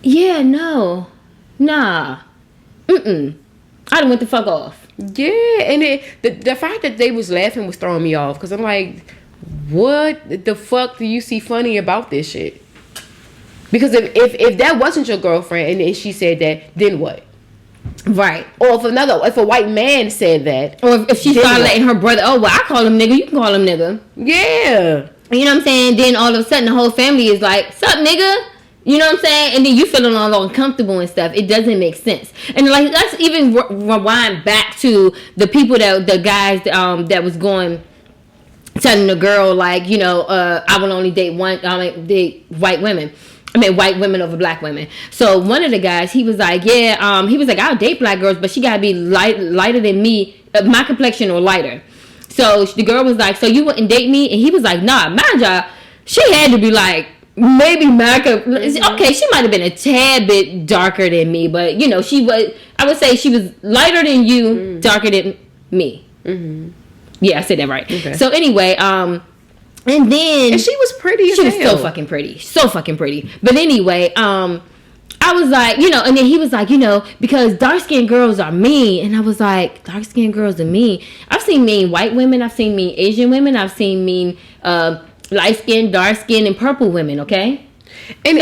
yeah, no. Nah. I done went the fuck off. Yeah, and the fact that they was laughing was throwing me off. Because I'm like, what the fuck do you see funny about this shit? Because if that wasn't your girlfriend and she said that, then what? Right. Or if a white man said that, or if she started letting her brother, oh well, I call him nigga, you can call him nigga. Yeah. You know what I'm saying? Then all of a sudden the whole family is like, sup nigga? You know what I'm saying? And then you feeling all uncomfortable and stuff. It doesn't make sense. And like, let's even rewind back to the people the guys that was going, telling the girl like, I will only date white women. White women over black women. So one of the guys, he was like, I'll date black girls, but she gotta be lighter than me, my complexion or lighter. So the girl was like, so you wouldn't date me? And he was like, nah, mind y'all, she had to be like, maybe okay, she might have been a tad bit darker than me, but I would say she was lighter than you, darker than me. Yeah, I said that right. Okay. So anyway, and then she was pretty as hell. She was so fucking pretty. But anyway, I was like, and then he was like, because dark-skinned girls are mean. And I was like, dark-skinned girls are mean? I've seen mean white women. I've seen mean Asian women. I've seen mean light-skinned, dark-skinned, and purple women, okay? And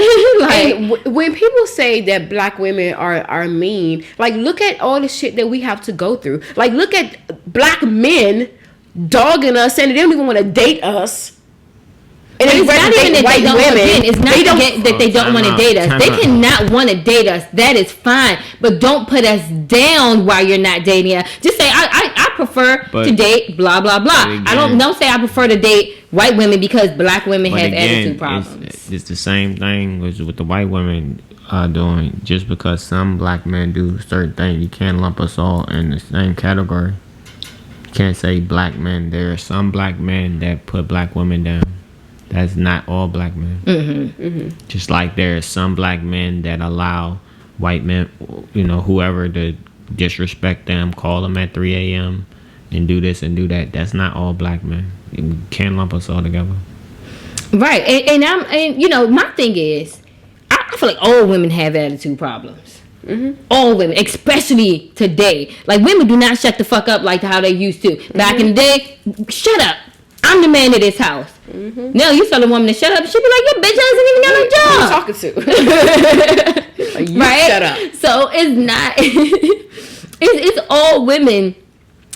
when people say that black women are mean, like, look at all the shit that we have to go through. Like, look at black men dogging us, saying they don't even want to date us. And it's not even that they don't want to date. It's not that they don't want to date us. They cannot want to date us. That is fine. But don't put us down while you're not dating us. Just say, I prefer to date blah, blah, blah. Again, I don't say I prefer to date white women because black women have attitude problems. It's the same thing with the white women doing. Just because some black men do certain things, you can't lump us all in the same category. You can't say black men. There are some black men that put black women down. That's not all black men. Just like there are some black men that allow white men, whoever, to disrespect them, call them at 3 a.m. and do this and do that. That's not all black men. You can't lump us all together. Right. And my thing is, I feel like all women have attitude problems. All women, especially today. Like, women do not shut the fuck up like how they used to. Back in the day, shut up. I'm the man of this house. Now you tell a woman to shut up, she'll be like, your bitch hasn't even got no job. Who you talking to? Like, you right? Shut up. So it's not. it's all women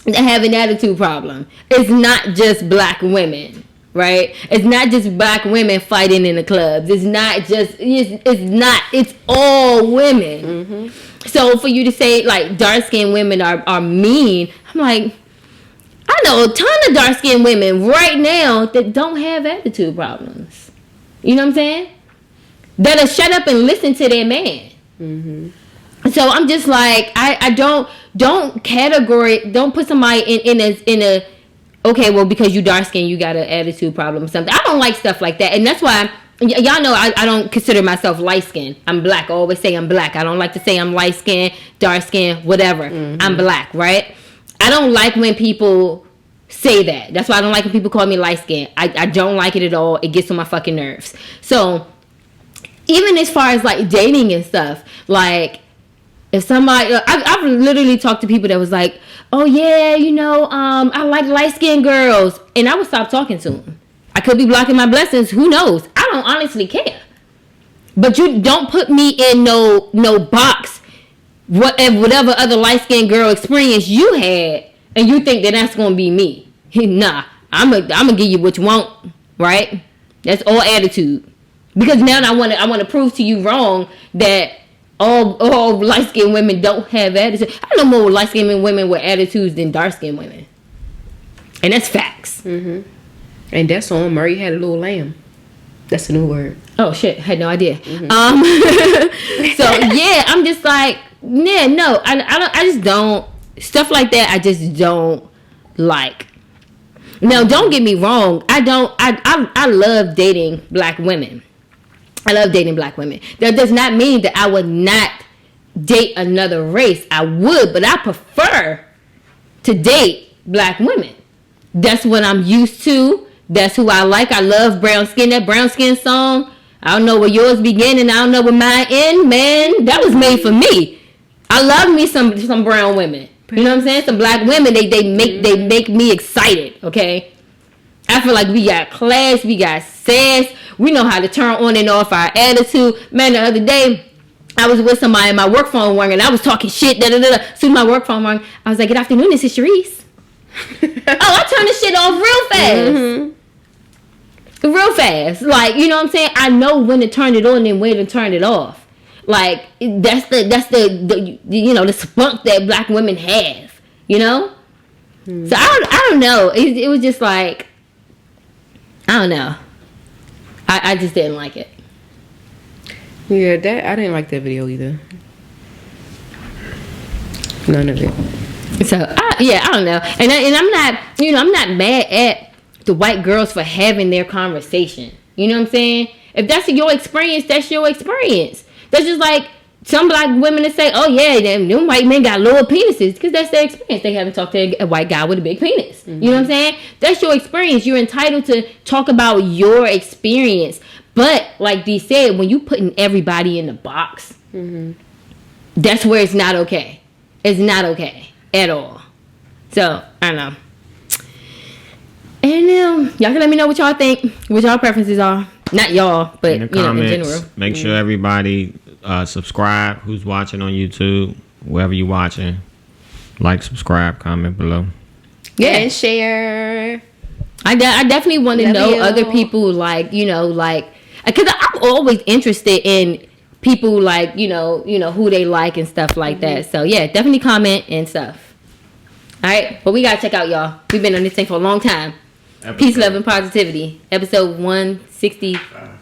that have an attitude problem. It's not just black women, right? It's not just black women fighting in the clubs. It's not just. It's not. It's all women. So for you to say like dark skinned women are mean, I'm like, I know a ton of dark-skinned women right now that don't have attitude problems. You know what I'm saying? that'll shut up and listen to their man. So I'm just like, I don't put somebody in a okay, well, because you dark skin, you got an attitude problem or something. I don't like stuff like that, and that's why y'all know I don't consider myself light skinned. I'm black. I always say I'm black. I don't like to say I'm light skinned, dark skinned, whatever. I'm black, right? I don't like when people say that. That's why I don't like when people call me light skinned. I don't like it at all. It gets on my fucking nerves. So even as far as like dating and stuff, like if somebody, I've literally talked to people that was like, oh yeah, I like light skinned girls, and I would stop talking to them. I could be blocking my blessings. Who knows? I don't honestly care. But you don't put me in no box. Whatever other light skinned girl experience you had, and you think that that's gonna be me. Nah, I'm gonna give you what you want, right? That's all attitude. Because now I wanna prove to you wrong that all light skinned women don't have attitude. I know more light skinned women with attitudes than dark skinned women, and that's facts. And that's on Murray Had a Little Lamb. That's a new word. Oh shit, had no idea. So yeah, I'm just like, yeah, no, I just don't, stuff like that. I just don't like. Now, don't get me wrong. I love dating black women. I love dating black women. That does not mean that I would not date another race. I would, but I prefer to date black women. That's what I'm used to. That's who I like. I love brown skin. That brown skin song. I don't know where yours begin and I don't know where mine end. Man, that was made for me. I love me some brown women. You know what I'm saying? Some black women. They make me excited. Okay. I feel like we got class. We got sass. We know how to turn on and off our attitude. Man, the other day I was with somebody and my work phone rang and I was talking shit. Soon my work phone rang. I was like, "Good afternoon, this is Sharice." I turned this shit off real fast. Real fast. Like, you know what I'm saying? I know when to turn it on and when to turn it off. Like, that's the spunk that black women have, So I don't know. It was just like, I don't know. I just didn't like it. Yeah, I didn't like that video either. None of it. So I don't know, and I'm not, I'm not mad at the white girls for having their conversation. You know what I'm saying? If that's your experience, that's your experience. That's just like some black women that say, "Oh yeah, them white men got lower penises," because that's their experience. They haven't talked to a white guy with a big penis. You know what I'm saying? That's your experience. You're entitled to talk about your experience. But like Dee said, when you putting everybody in the box, that's where it's not okay. It's not okay at all. So I don't know. And y'all can let me know what y'all think, what y'all preferences are. Not y'all, but in the comments, in general. Make sure everybody subscribe. Who's watching on YouTube, wherever you watching, like, subscribe, comment below. Yeah, and share. I definitely want to know other people, like because I'm always interested in people, like who they like and stuff like that. So yeah, definitely comment and stuff. All right, but we gotta check out, y'all. We've been on this thing for a long time. Peace, love, and positivity. Episode 165.